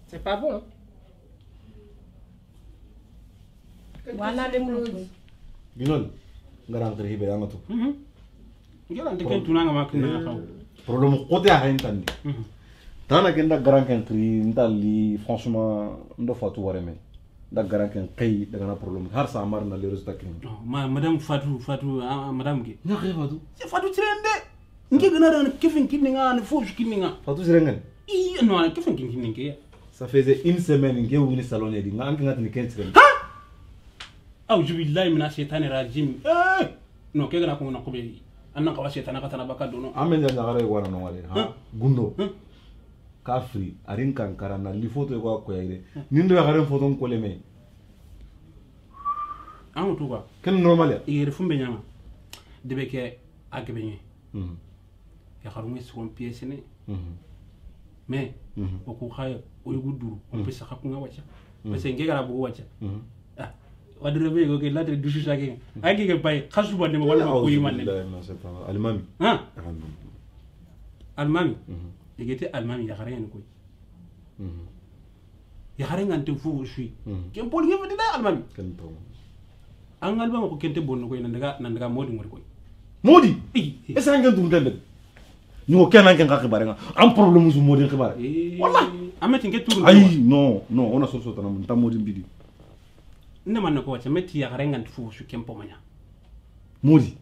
Speaker 5: c'est pas bon hein?
Speaker 3: Voilà les mots
Speaker 6: Ginon ngarang tere hibe yanga to
Speaker 7: ngelan de ken tunanga makina xaw
Speaker 6: problème côté a hen tandi tana ken da garang ken tri ndali franchement ndo Fatou wareme da garang ken kay daga na problème har sa mar na le résultat ken
Speaker 7: madame Fatou madame ge
Speaker 6: nya kay Fatou
Speaker 7: c'est Fatou trende nge gëna da kefin kinninga na fofu kinninga
Speaker 6: Fatou sirengal
Speaker 7: non kefin kinninga
Speaker 6: ça faisait une semaine nge wini salon di nga anki ngatni ken sirengal
Speaker 7: أعوذ بالله من الشيطان الرجيم no ke gana ko na ko be annan ka washe tanaka tanaba ka dono
Speaker 6: amen da ngare wana no wale ha gundo ka free arin kan karana li photo ko ko yaire nindo ya garen photo ko leme
Speaker 7: an to ba
Speaker 6: ken normal ya
Speaker 7: ire fumbe nyama debe ke agbenye ya xaru ngi son pièce ne mais o ko xaye o yuguduru on peut sa ko nga wacha parce que ngegara bu wacha wadrebe go ke latre du chake agi ke bay khasu bonde mo wala ko yimane
Speaker 6: almami
Speaker 7: almami egete almami ya xare en ko ya xare ngante fu sui ke pol ngi fadi almami
Speaker 6: ken to
Speaker 7: an almami ko kente bonno ko nandaga modi ngori ko
Speaker 6: modi est ce ngeen dum den ni ko kenan ken ka xibaare nga am problème su modi xibaare
Speaker 7: wallahi amati nge tour
Speaker 6: ay non on a sorso tanam tam modi mbidi
Speaker 7: ne man ko wacce metti ya xare ngante fu su kempo manya
Speaker 6: modi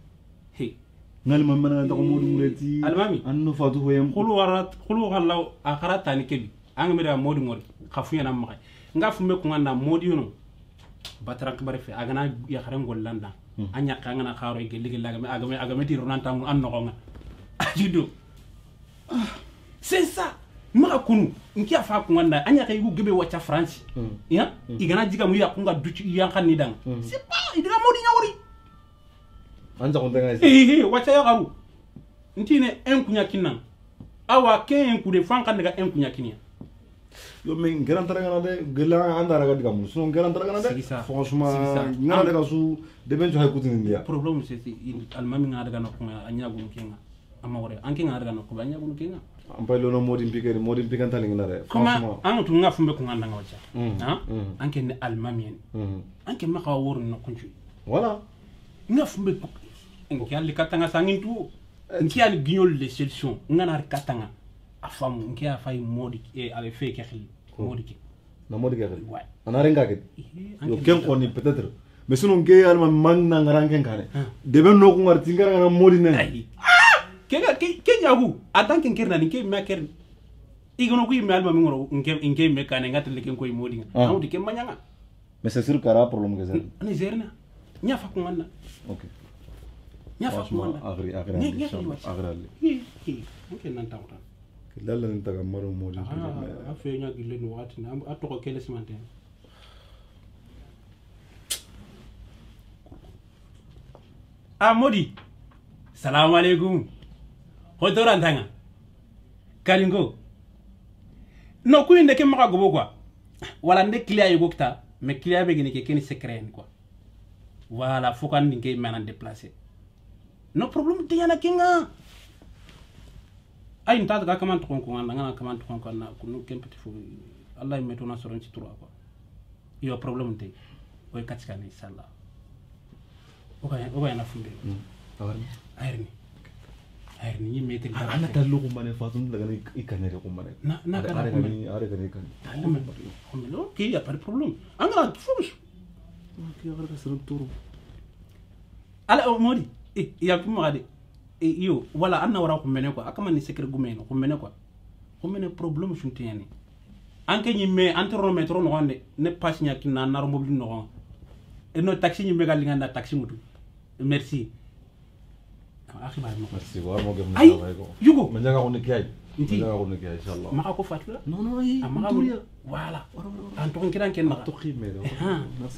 Speaker 7: he
Speaker 6: ngal man man da ko modi muleti
Speaker 7: almami
Speaker 6: anno Fatou hoyam
Speaker 7: khulu halaw akharata ni kebi ang mira modi ngori khafu yana ma nga fu me ko nganda modi yono batrank bare fe agana ya xare ngol landa anya ka ngana kharo ge ligi laga me agame ti ronanta mu an no nga ajudo c'est ça ma kunu nki afa ko nganda anya kay gu gebe wacha France ya igana jiga mu ya ko nga duci yan kan ni dang c'est pas idira modi nyawri
Speaker 6: anja ko denga
Speaker 7: wacha ya garu ntine en kunya kinan awa ken ku de fankan daga en kunya kinia
Speaker 6: yo men garan taranga de gela anda raga diga mu so garan taranga de franchement ngana daga su de ben jo hay kutin dia
Speaker 7: problème c'est almami ngada daga no anya gu kenga amore anke ngada daga no ko anya gu kenga
Speaker 6: am pay lono modi pikan tali ngana de
Speaker 7: franchement an tu nga fumbe ko nganda ngawacha ha anke ne almami en anke ma ka wor no kunju
Speaker 6: voilà
Speaker 7: nga fumbe ko ngi ali katanga sangintu ngi ali gignol les solutions ngana katanga afamu ngi afay modi e avec fait ke xil modi ki
Speaker 6: na modi gari
Speaker 7: Ouais.
Speaker 6: ana renga ke yo ken ko ni peut-être mais sinon ke alma magna ngaran ken kane de ben no ko ngarti ngara na modi ne
Speaker 7: ke nyagu atan ken kerna ni ke ma ker igono ku imal ma ngoro nke me kane ngatle ken ko modi nga amudi ke manyanga
Speaker 6: mais c'est sûr kara problème que ça
Speaker 7: ni zerna nya fa ko ngana
Speaker 6: ok
Speaker 7: nya fa ko ngana
Speaker 6: agri
Speaker 7: ok nan tawta
Speaker 6: lalla ni taga maro modi
Speaker 7: a fe nya gille no wati na a to ko kele simante modi salamu alaikum hotoran tanga kalingo no ku inde ke maka gobo quoi wala nde client yugo kita mais client be gene ke ken secret quoi voilà faut kan ndike manan déplacer no problème de yana kinga ay nta ga kaman to kon ngana kaman to kon na ku no ken petit fou allah meto na soron ci 3 quoi yo problème te oy katika ni inshallah o ga na funde ayarni ni metel
Speaker 6: ana tallu ko mané fatum daga ni ikanere ko mané
Speaker 7: na ka
Speaker 6: are gani kan
Speaker 7: talama ko ki ya pas de problème anga fous
Speaker 6: ki ya ga sero turu
Speaker 7: ala modi ya kuma de yo wala anna wara ko mene ko akama ni secret gumeno ko mene problème sunti yani anke ni me antrometro no wande ne pass nya kinna nar mobile no e no taxi ni mega linga na taxi mutu merci akhi bari
Speaker 6: merci wa mo gem
Speaker 7: ay yugo
Speaker 6: man jaga ko ni kay inshallah
Speaker 7: maka ko fatla
Speaker 6: non ay
Speaker 7: voilà an to kiran ken maka
Speaker 6: to khime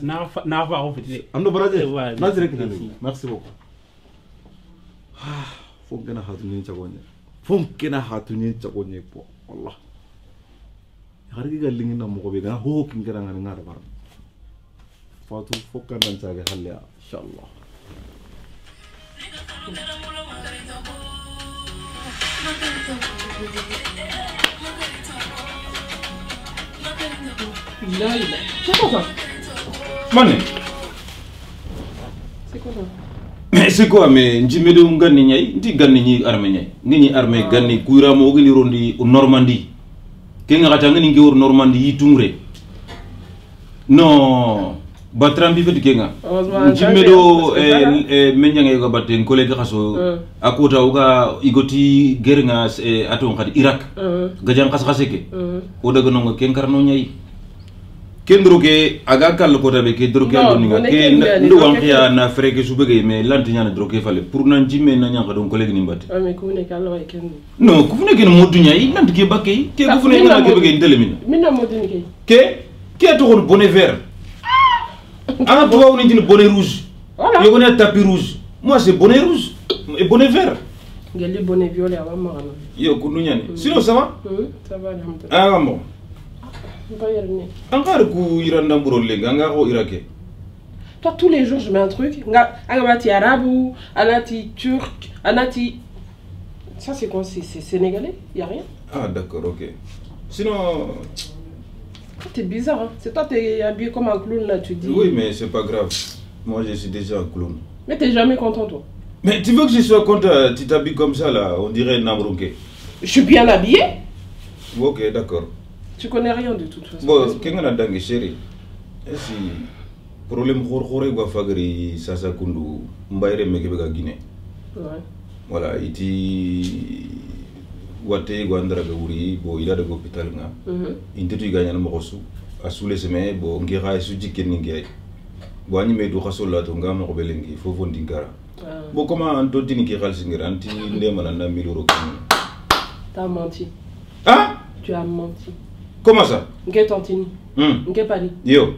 Speaker 7: na fa ko fiti
Speaker 6: amno baraje nazire ken merci beaucoup fonke na hatuni chagonye po wallah hargi galingi na mo be ga ho kin kera ngani ngara bar fatu fokka nan saga halle inshallah
Speaker 5: C'est quoi ça?
Speaker 2: Mané.
Speaker 5: C'est quoi ça?
Speaker 2: Mais c'est quoi mais njimedo ngani nyai ndi ganni ni armée nyai ngini armée ganni kuira mo gini rondi au Normandie kenga kata ngini ngi wor Normandie yitumre non batrambi fet kenga njimedo menyange ga batte collègue xaso akota uga igoti gernga aton khadi Irak gajan khas khaseke o daga no kenkarno nyai kendroke aga kal ko tabe ke droke ando ninga ke ndo wankia na freke subege me lantinya na droke fale pour nan jimme na nyanga don collègue nimbati
Speaker 5: mais ko ne kala way ken
Speaker 2: non ko fune ken modunya yi nanti ke bakke ke ko fune na ke bege ndelemina
Speaker 5: minna moduni
Speaker 2: ke to ko bonnet vert ana to woni ndine bonnet rouge yo ko na tapis rouge moi c'est bonnet rouge et bonnet vert
Speaker 5: ngeli bonnet violet ava magana
Speaker 2: yo ko nunyani sinon ça va
Speaker 5: alhamdulillah
Speaker 2: bon encore ku iranda mburo lenga nga ko irake.
Speaker 5: Toi tous les jours je mets un truc nga angati arabe ou anati turc anati ça c'est quoi c'est sénégalais y a rien.
Speaker 2: Ah d'accord OK. Sinon
Speaker 5: t'es bizarre hein. C'est toi t'es habillé comme un clown là tu dis.
Speaker 2: Oui mais c'est pas grave. Moi je suis déjà un clown.
Speaker 5: Mais t'es jamais content toi.
Speaker 2: Mais tu veux que je sois content tu t'habilles comme ça là on dirait Namronké.
Speaker 5: Je suis bien habillé.
Speaker 2: OK d'accord.
Speaker 5: Tu connais rien de toute façon.
Speaker 2: Bon, qu'est-ce que tu as chérie? Si problème khore go fagri sasa kundu mbayre meke bega Guinée.
Speaker 5: Ouais.
Speaker 2: Voilà, iti wate go andra ga wuri bo ila de hôpital nga. Intetu gagna mo kosu asule seme bo ngira su jiken ngey. Bo ani me do khasola to ngam ko belengi fofo ndingara. Bo comment anto dini ki khalsi ngira anti ndema na 1000 euros.
Speaker 5: T'as menti.
Speaker 2: Hein?
Speaker 5: Tu as menti.
Speaker 2: Comment ça?
Speaker 5: Nge Tantini. Nge Paris.
Speaker 2: Yo.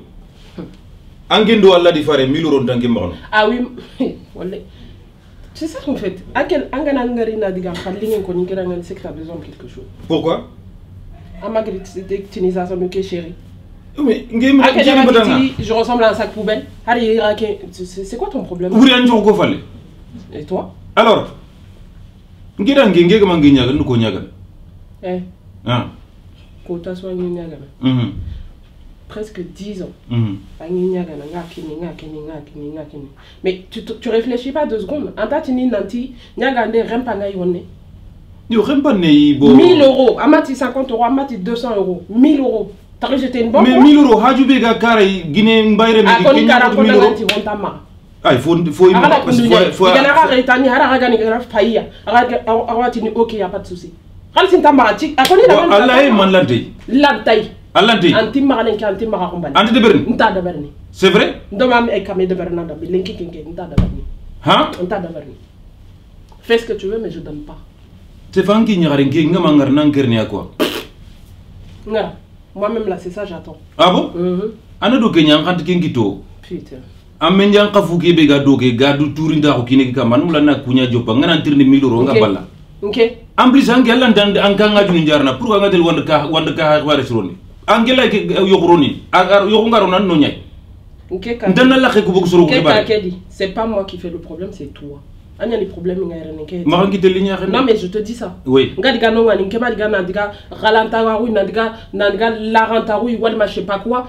Speaker 2: Angendo Allah di fare 1000 euros tanke mbano.
Speaker 5: Ah oui. C'est ça en fait. Akel angana ngari na diga khalingen ko ngira ngani c'est que tu as besoin de quelque chose.
Speaker 2: Pourquoi?
Speaker 5: Amagri Tunisia ça me chérie.
Speaker 2: Mais je
Speaker 5: ressemble à un sac poubelle. C'est quoi ton problème? Et toi?
Speaker 2: Alors, ngira ngenge kama nginya ndu ko nyaga. Ah.
Speaker 5: Kota so nyaga. Presque 10 ans. Mais tu réfléchis pas 2 secondes. Anta tini nanti nyaga nde rempanga yone.
Speaker 2: Yo rempa ne bo
Speaker 5: 1000 euros, amati 50 euros, amati 200 euros, 1000 euros. T'as cru que j'étais une bombe?
Speaker 2: Mais 1000 euros, Hadjou Bega Karay, Guinée Mbaye,
Speaker 5: mais Kenya, 1000 euros.
Speaker 2: Ah, il faut y
Speaker 5: mettre. Il y a un Haritani, Haragani, Faïa, Aratini, ok, il n'y a pas de souci. Ralsin Tamaratik, a connu la
Speaker 2: Allah est manlanté.
Speaker 5: Lantaï.
Speaker 2: Allanté.
Speaker 5: Anti-Maralenki, anti-Marakomban.
Speaker 2: Anti-de-Berni.
Speaker 5: Nta de Berni.
Speaker 2: C'est vrai?
Speaker 5: Domam et Kamé de Bernanda, Linky Kinké, Nta de Berni.
Speaker 2: Hein?
Speaker 5: Nta de Berni. Fais ce que tu veux, mais je donne pas.
Speaker 2: C'est fan qui n'y a rien qui n'a pas de à quoi?
Speaker 5: Non. Moi-même là, c'est ça, j'attends.
Speaker 2: Ah bon? Anado Kenya, quand tu kingito.
Speaker 5: Putain.
Speaker 2: Amendian Kafuki Bega Doge, Gadu Turinda, Kineka, Manulana, Kunya Jopa, Nan 1000 euros, Ngabala.
Speaker 5: Ok.
Speaker 2: Ambris Angela and Ankanga Junjarna, Puranga Wandaka Waresroni. Angela Yokroni, Agar Yongarona Nonya.
Speaker 5: Ok, c'est pas moi qui fais le problème, c'est toi. Il y a des problèmes. Non, mais je te dis ça.
Speaker 2: Oui.
Speaker 5: Je sais pas quoi.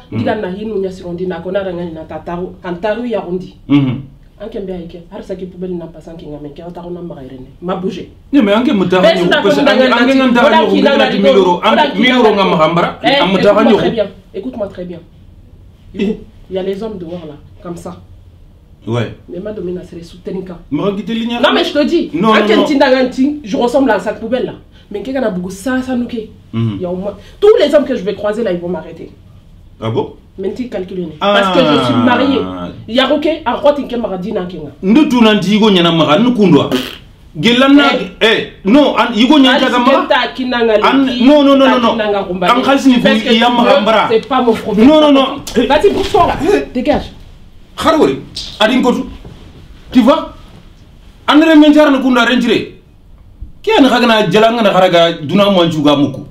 Speaker 5: Ma bougé. Écoute-moi très bien. Il y a les hommes dehors là, comme ça.
Speaker 2: Ouais.
Speaker 5: Mais ma domine c'est les soutenka.
Speaker 2: Non
Speaker 5: mais je te dis,
Speaker 2: non,
Speaker 5: je ressemble à un sac poubelle là. Mais quelqu'un a beaucoup ça nous qui. Il y a au moins tous les hommes que je vais croiser là, ils vont m'arrêter.
Speaker 2: Ah bon?
Speaker 5: Menti calculé. Parce que je suis mariée. Il y a OK, à quoi tu m'as dit na kenga.
Speaker 2: Nous tout nantigo nyana mara nous kundwa. Gelana non yigo nyanta kama non non non non an khalsini ko yamma mbara
Speaker 5: c'est pas mon problème.
Speaker 2: Non non non.
Speaker 5: Vas-y bouge-toi là. Dégage.
Speaker 2: Kharwori adin ko tu vois andre men jarna kunda renjire ken khagna jalanga na kharaga duna mo juga muku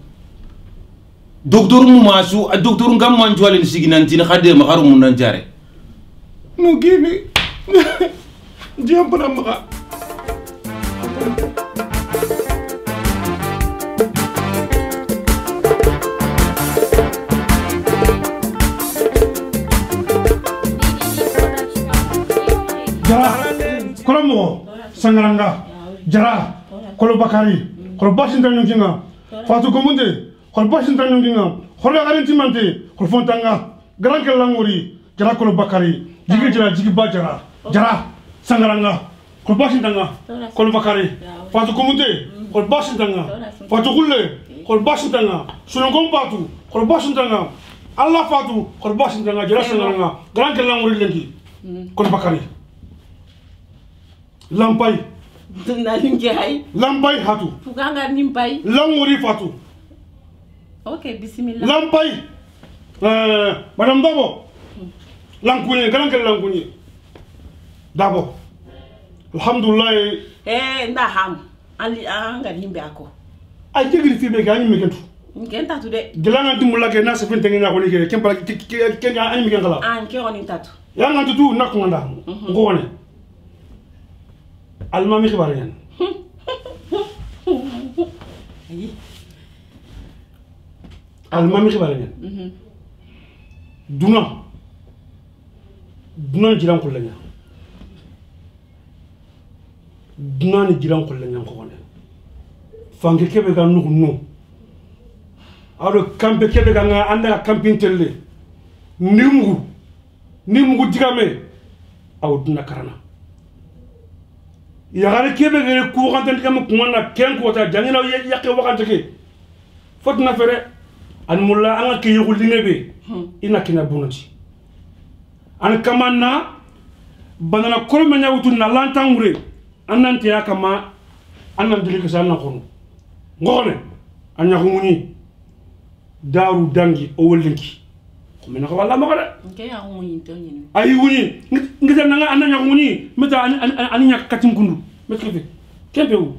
Speaker 2: docteur mu masu docteur ngam man jwalen siginanti na khade ma kharu mun nan jare no gibi diambana ma
Speaker 7: Kolomo, Sangaranga, Jara, Kolobakari, Kolobashin Tanunga, Fatu Komunde, Kolobashin Tanunga, Holarentimante, Kolfontanga, Grand Kalanguri, Jara Kolobakari, Jigiba Jara, Jara, Sangaranga, Kolobashin Tanga, Kolobakari, Fatu Komunde, Kolobashin Tanga, Fatu Hule, Kolobashin Tanga, Sunongom Patu, Kolobashin Tanga, Allah Fatu, Kolobashin Tanga, Jara Sangaranga, Grand Kalanguri Lenki, Kolobakari. Lampai. Lampai hatu.
Speaker 3: Fuganga nimpai.
Speaker 7: Languri fatu.
Speaker 3: Ok, bismillah.
Speaker 7: Lampai. Madame Dabo. Lankuni, grand lankuni. Dabo. Alhamdulillah.
Speaker 3: Ndaham. Ali anga nimbe ako.
Speaker 7: Ay tegri fi be gani mekentu.
Speaker 3: Ngenta tude.
Speaker 7: Gelanga dimula ke na se fente ngina ko ni ke kempala ke ani mekengala.
Speaker 3: An ke oni tatu.
Speaker 7: Yanga tutu nakunda. Ngone. Almami khibaran almami khibaran duna jiran kullanya duna ni jiran kullanya ko wona fange kebe ga nuku no ado kampe kebe ga nga anda camping telle nimugu digame aw duna karana yagare kebe gere ku waxante kam ku na ken ko ta jangina yakke waxante ke fot na fere an mulla anga ke yugo lingebe ina kina bunati an kamanna banana kolme nyawtu na lantangure anante yakama anan dilike sanna kono ngone anya humuni daru dangi o wolinki ko mena ko wala mako de
Speaker 3: nke ya humuni to nyini
Speaker 7: ay wuni ngita nga ananya humuni meta anya katim kundu metkefe kebe wu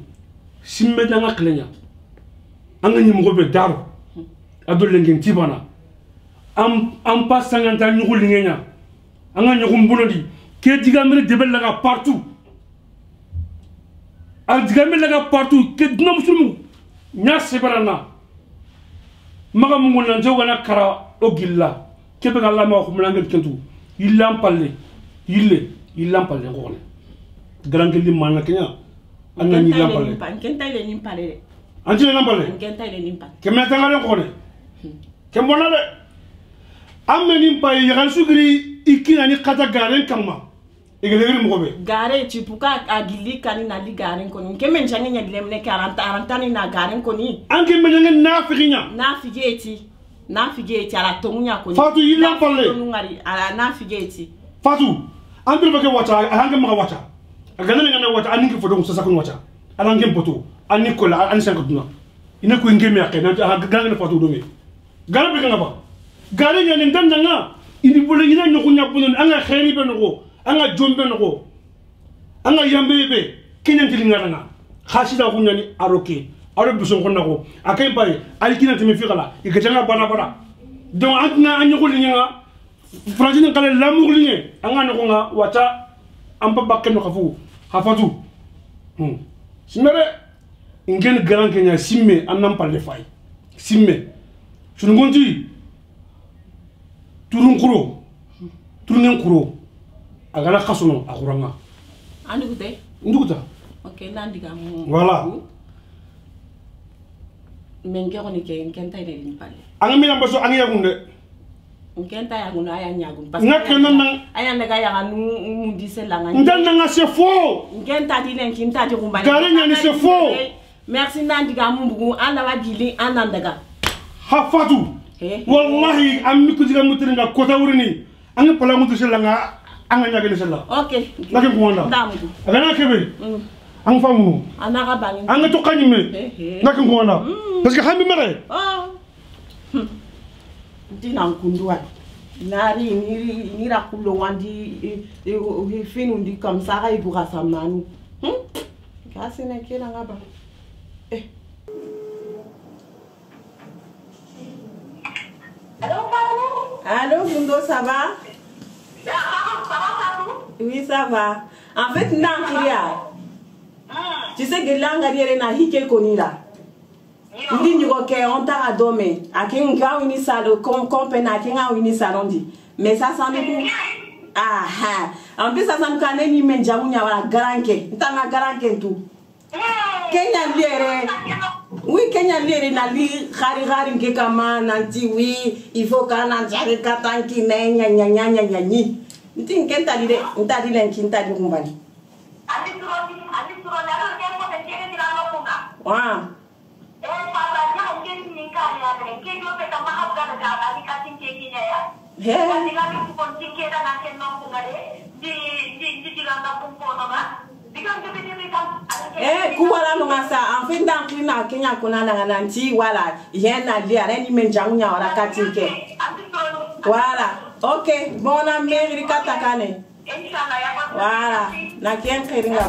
Speaker 7: simme danga klenya anga nyi mo be daru adol lengen tibana am pas sanganta nyugul ngenya anga nyugum bulodi ke digamere debel laga partout al digamere laga partout ke dina musulmu nya sebarana maga mungu nan jogana kara ogilla kebe galla ma ko mlangal kentu illam palle illam palle ngone garange limma na kenya anga ni illam palle
Speaker 3: kenta ile nim palle
Speaker 7: anti illam palle
Speaker 3: kenta ile nim palle
Speaker 7: ke metanga le ngone ke mbona le ameni pa yagan sugri ikina ni kata garen kama igele mo be
Speaker 3: gare tu pourquoi agili kani na li garen koni ke men jangi nya lemne 40 ni na garen koni
Speaker 7: anke men jangi na figinya
Speaker 3: na figeti ala tomunya koni
Speaker 7: Fatu yilla palle
Speaker 3: ngari ala na figeti
Speaker 7: Fatu anke bake wacha anke maka wacha agana ngana wacha aninki fodo sasa kun wacha alange poto anikola an sankatuna ina ko ngeme akena ganga Fatu do me gare be ngaba gare nya ni ndanga ini bole ina nyokunya bunon anga khairi be noko anga jombe noko anga yambe be kenya tilinga nga khasida kunya ni aroke aro bison ko nako akay bay alkina timi fi kala ikatanga bana bana donc antna anyoko linya franjina kala lamour linya anga nako nga wata amba bakke no khafu khafatu simere ingen grand kenya simme annam palle fay simme sunu ngonti turun kuro agala khasuno akuranga nduguta
Speaker 3: ok nandiga mo
Speaker 7: voilà
Speaker 3: menke ko ni ke ngenta ile ni palle
Speaker 7: anga mi ambaso anga yagunde
Speaker 3: ngenta yagunde aya nyagun parce
Speaker 7: que
Speaker 3: aya ndaga ya nu ndisela nga
Speaker 7: ndana nga c'est faux
Speaker 3: ngenta di len kinta di kumbali
Speaker 7: gare nyani c'est faux
Speaker 3: merci nandiga mo bugu anda wagili anandaga
Speaker 7: hafatu wallahi ammi ko diga mutringa kota wurini anga pala mutu sella nga anga nyagene sella
Speaker 3: ok
Speaker 7: lakin ko wanda
Speaker 3: damudu
Speaker 7: agana kebe ang famu
Speaker 3: anaka bangi
Speaker 7: anga to kanyime lakin ko wanda parce que hambi mere
Speaker 3: dina nkundwa nari ni rakulo wandi finu ndi comme ça ra ibura samanu kasi na kila ngaba Allô, Mundo, ça va? Oui, ça va. En fait, tu sais que là, on a hike konila. Ndi ndiko ke on t'a adoré. Akin ga wini salo compagnie akin ga wini salondi. Mais ça sent beaucoup. Ah en plus ça sent quand ni menjamu nya wala garanke. Ntanga garanke tout. Kenya liere. Oui, Kenya liere na li khari nke kama nanti oui, il faut kana jare katanki na nya ni. Nti nkenta lile ntadi lenki ntadi kumbali. Ali suro na ro ke mo te kene ni la kunga. Wa. Papa ja ngeni ni kali ya ke jo pe kama abga na ga ali katin ke kinya ya. He. Ni ga ni ko tinke da na ke no kunga de. Di langa kumpo no ga. Kuwala no ngasa en fait dans klina Kenya kuna na nanti wala yena lia reni menjamunya wala katinke voilà ok bona meri katakane inshallah voilà na kien khairinga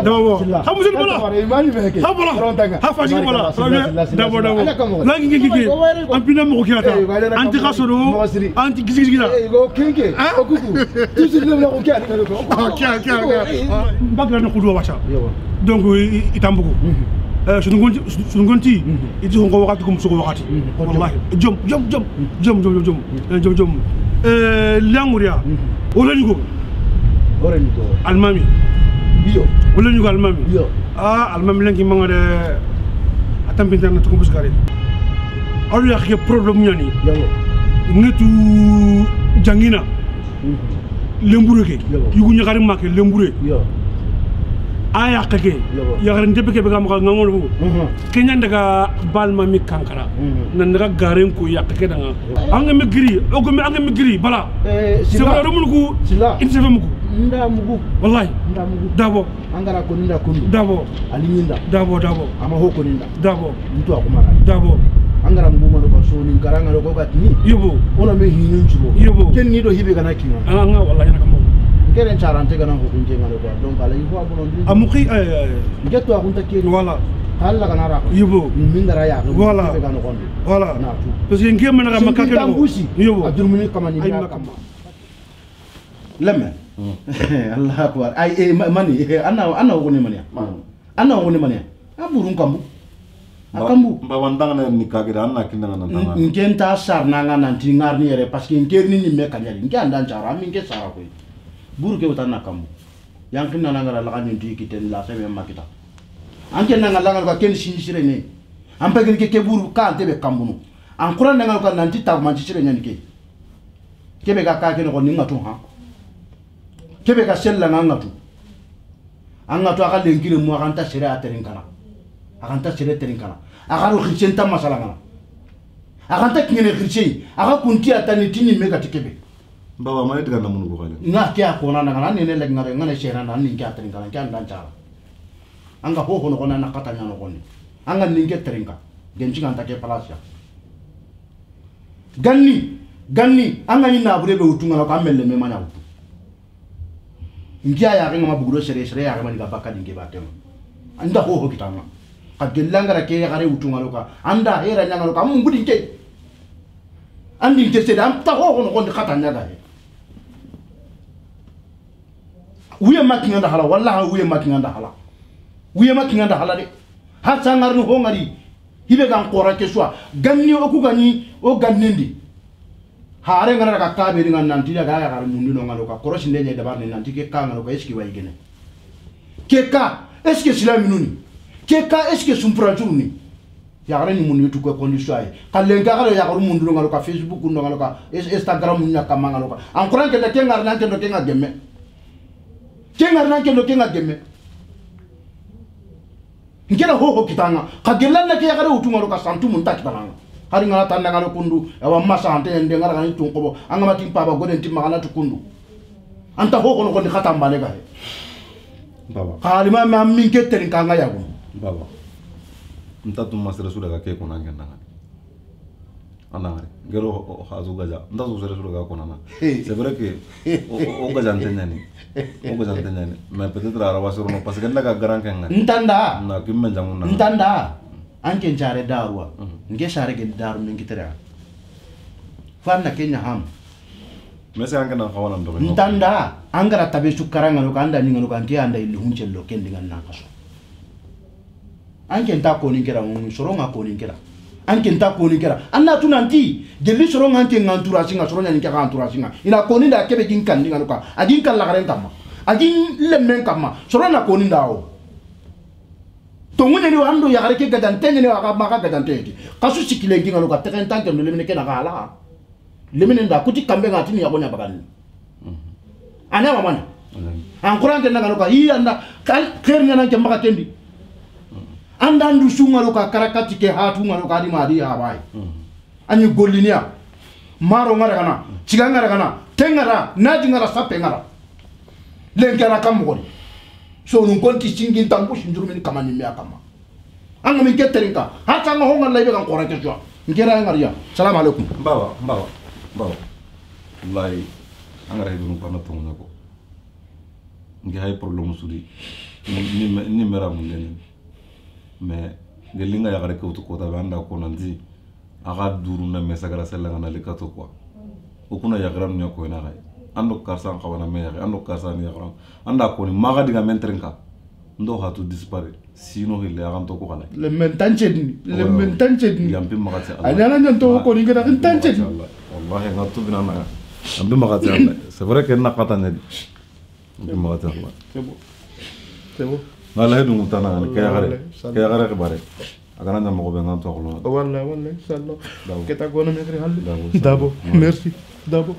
Speaker 7: Dabo. Hamusin bola. Habala. Hafaji bola. Dabo. Langi gigi. Ampina mo kiata. Anti kasoro. Anti gigi. Ego kenke. Okuku. Tusi le la okia. Okia. Bagla no kudu wacha. Donc itambuko. Sungonti. Itu ngo wakati kumsuko wakati. Wallahi. Jom. Languria. Oleniko. Almami. Bio. Oleniko almami. Bio. Almami lengi manga de atam pintar to kumbus kare. Alu ya ke problem nyani. Ngetu jangina. Lembureke. Yugu nyakari make lembure. Aya kake. Ya garan debeke be gamaka ngangol bu. Kenya ndaga balma mi kankara. Nandaga garen ko ya kake danga. Anga migri, ogome anga migri bala. Seba rumulku. Insefe muku. Nda mugu. Wallahi. Nda mugu. Dabo. Angara ko ninda kundu. Dabo. Ali ninda. Dabo. Ama hoko ninda. Dabo. Mtu akumara. Dabo. Angara mugu maro ko so nin karanga ro ko batni. Yobo. Ona me hinin chubo. Yobo. Ken ni do hibe kana kina. Anga wallahi na kamo. Keren charante kana ko kunje ngalo ko. Donc ala ifo abonon. Amuki ngeto akunta kiri. Wala. Alla kana ra. Yobo. Mindara ya. Wala. Wala. Parce que ngem na makaka ko. Yobo. Adurmuni kama ni. Ay makama. Lemme.
Speaker 11: Allah akbar ay mani anna woni mani anna woni mani aburun kambu akambu
Speaker 6: mbawandanga ni kagira anna kinanga nandanga
Speaker 11: ngenta sarna nga nanti ngarni yere parce que ngerni ni me kanyari nganda nchara mi nge sara ko buru ke utana kambu yang kinna ngara la kanyi ndi kiten la sebe makita anke nanga la ngara ken shinjire ne ampe ke buru ka antebe kambu no an kuran nanga ko nanti ta manchi sire nyani kebe ga ka ken ko ninga tu ha kebe ka sella ngatu angatu aka lenkire mu aka ta sire aterin kana aka ta sire terin kana aka ro khirchen ta masala ngana aka ta kingene khirchen aka kunti atani tini mega tikebe
Speaker 6: baba mane diga na munu bokale
Speaker 11: nga kya ko na ngana ne le ngare ngana shera na ni kya terin kana kya ndan cara anga ho ho no kona na kata nyano koni anga ninge terin ka genchi nganta ke palasya ganni anga ni na burebe utunga ka melle me manya utu ngia ya renga mabuguro sere ya renga ni gabaka dinge batema anda ho kitanga kagelanga ra ke ya gare utunga loka anda era nyanga loka mungudi nke andi nke se am ta ho no kondi kata nyaga he uye makinga nda hala wallahi uye makinga nda hala de ha sangar no ho ngari hibe gan qora ke swa ganni o ku gani o gannindi haare ngana ka kabe ni ngana nanti daga ya garu mundi no ngalo ka korosi ndenye dabar ni nanti ke ka ngalo ka eski wa igene ke ka eski islami nuni ke ka eski sumpura juruni ya garu ni mundi tu ko condition ay kallenga garu ya garu mundi no ngalo ka facebook no ngalo ka instagram nya ka mangalo ka an kuran ke da ke ngar nan ke do ke ngagemme ngena ho kitanga kagelanna ke ya garu utungalo ka santu mun ta kitanga hari ngala tanda ngala kundu awa masa ante ende ngala ngani tunkobo anga mati papa goden timma ngala tukundu anta ho kono kondi khata mbale ga
Speaker 6: baba
Speaker 11: kalima ma min ke terin kanga yago
Speaker 6: baba nta tum masira suda ga ke kona ngena anangare ngero hazu gaja nta su sere suda ga kona na c'est vrai que o gaja ntanyani mais peut-être ara wasoro no parce que ndaga garan kenga
Speaker 11: ntanda
Speaker 6: na kimme jamuna
Speaker 11: ntanda anke njare darwa nge share ke daru min kitera fanna kenya ham
Speaker 6: mese anke na kawana ndo
Speaker 11: ntanda angara tabe sukaranga no kanda ninga no kanti anda ili hunchelo kendi nganna kaso anke nta ko ninkera mun soronga ko ninkera anke nta ko ninkera anna tunanti geli soronga anke ngantura singa soronya ninka ngantura singa ina ko ninda kebe ginkan ninga no ka agin kala garen kama agin lemmen kama sorona ko ninda o tongone ni wando ya gareke gadantene ni maka gadantene kasu sikile nginga no ka teken tanke no lemene kena kala lemene nda kuti kambe ngati ni yabonya bagani ana mamana an kuran ke nanga no ka yi anda kal khernya nan ke maka kendi anda ndu sunga no ka karakati ke hatu ngano ka di madi ya bai anyi gollinia maro ngara kana ciganga kana tengara naji ngara sape ngara lenkara kamgoni so nun konti singin tangu shinjuru min kamani me akama anga min keterinka hata nga honga laibe kan qora ke jwa ngera ngariya salam alaikum
Speaker 6: baba wallahi angara hedun ko na tonga ko ngi hay problème sudi ni mera mun den mais gelinga ya gare ko to ko ta banda ko nanti aga duru na mesagara sella ngana likato quoi okuna ya gram nya ko na hay ando karsan kawana me ya ando karsan ya gram anda ko ni maga diga mentrenka ndo hatu disparaît sino hille ya to ko kala
Speaker 11: le mentanchedni
Speaker 6: yampi maga ta
Speaker 11: ala nan to ko ni ngada tanchedni
Speaker 6: wallahi ngatu bina na yampi maga ta c'est vrai que na kata ne yampi maga ta c'est bon wala hedu mutana ke ya gare bare agana na mo be ngan to ko
Speaker 11: wala inshallah keta gona me kri halle dabo merci dabo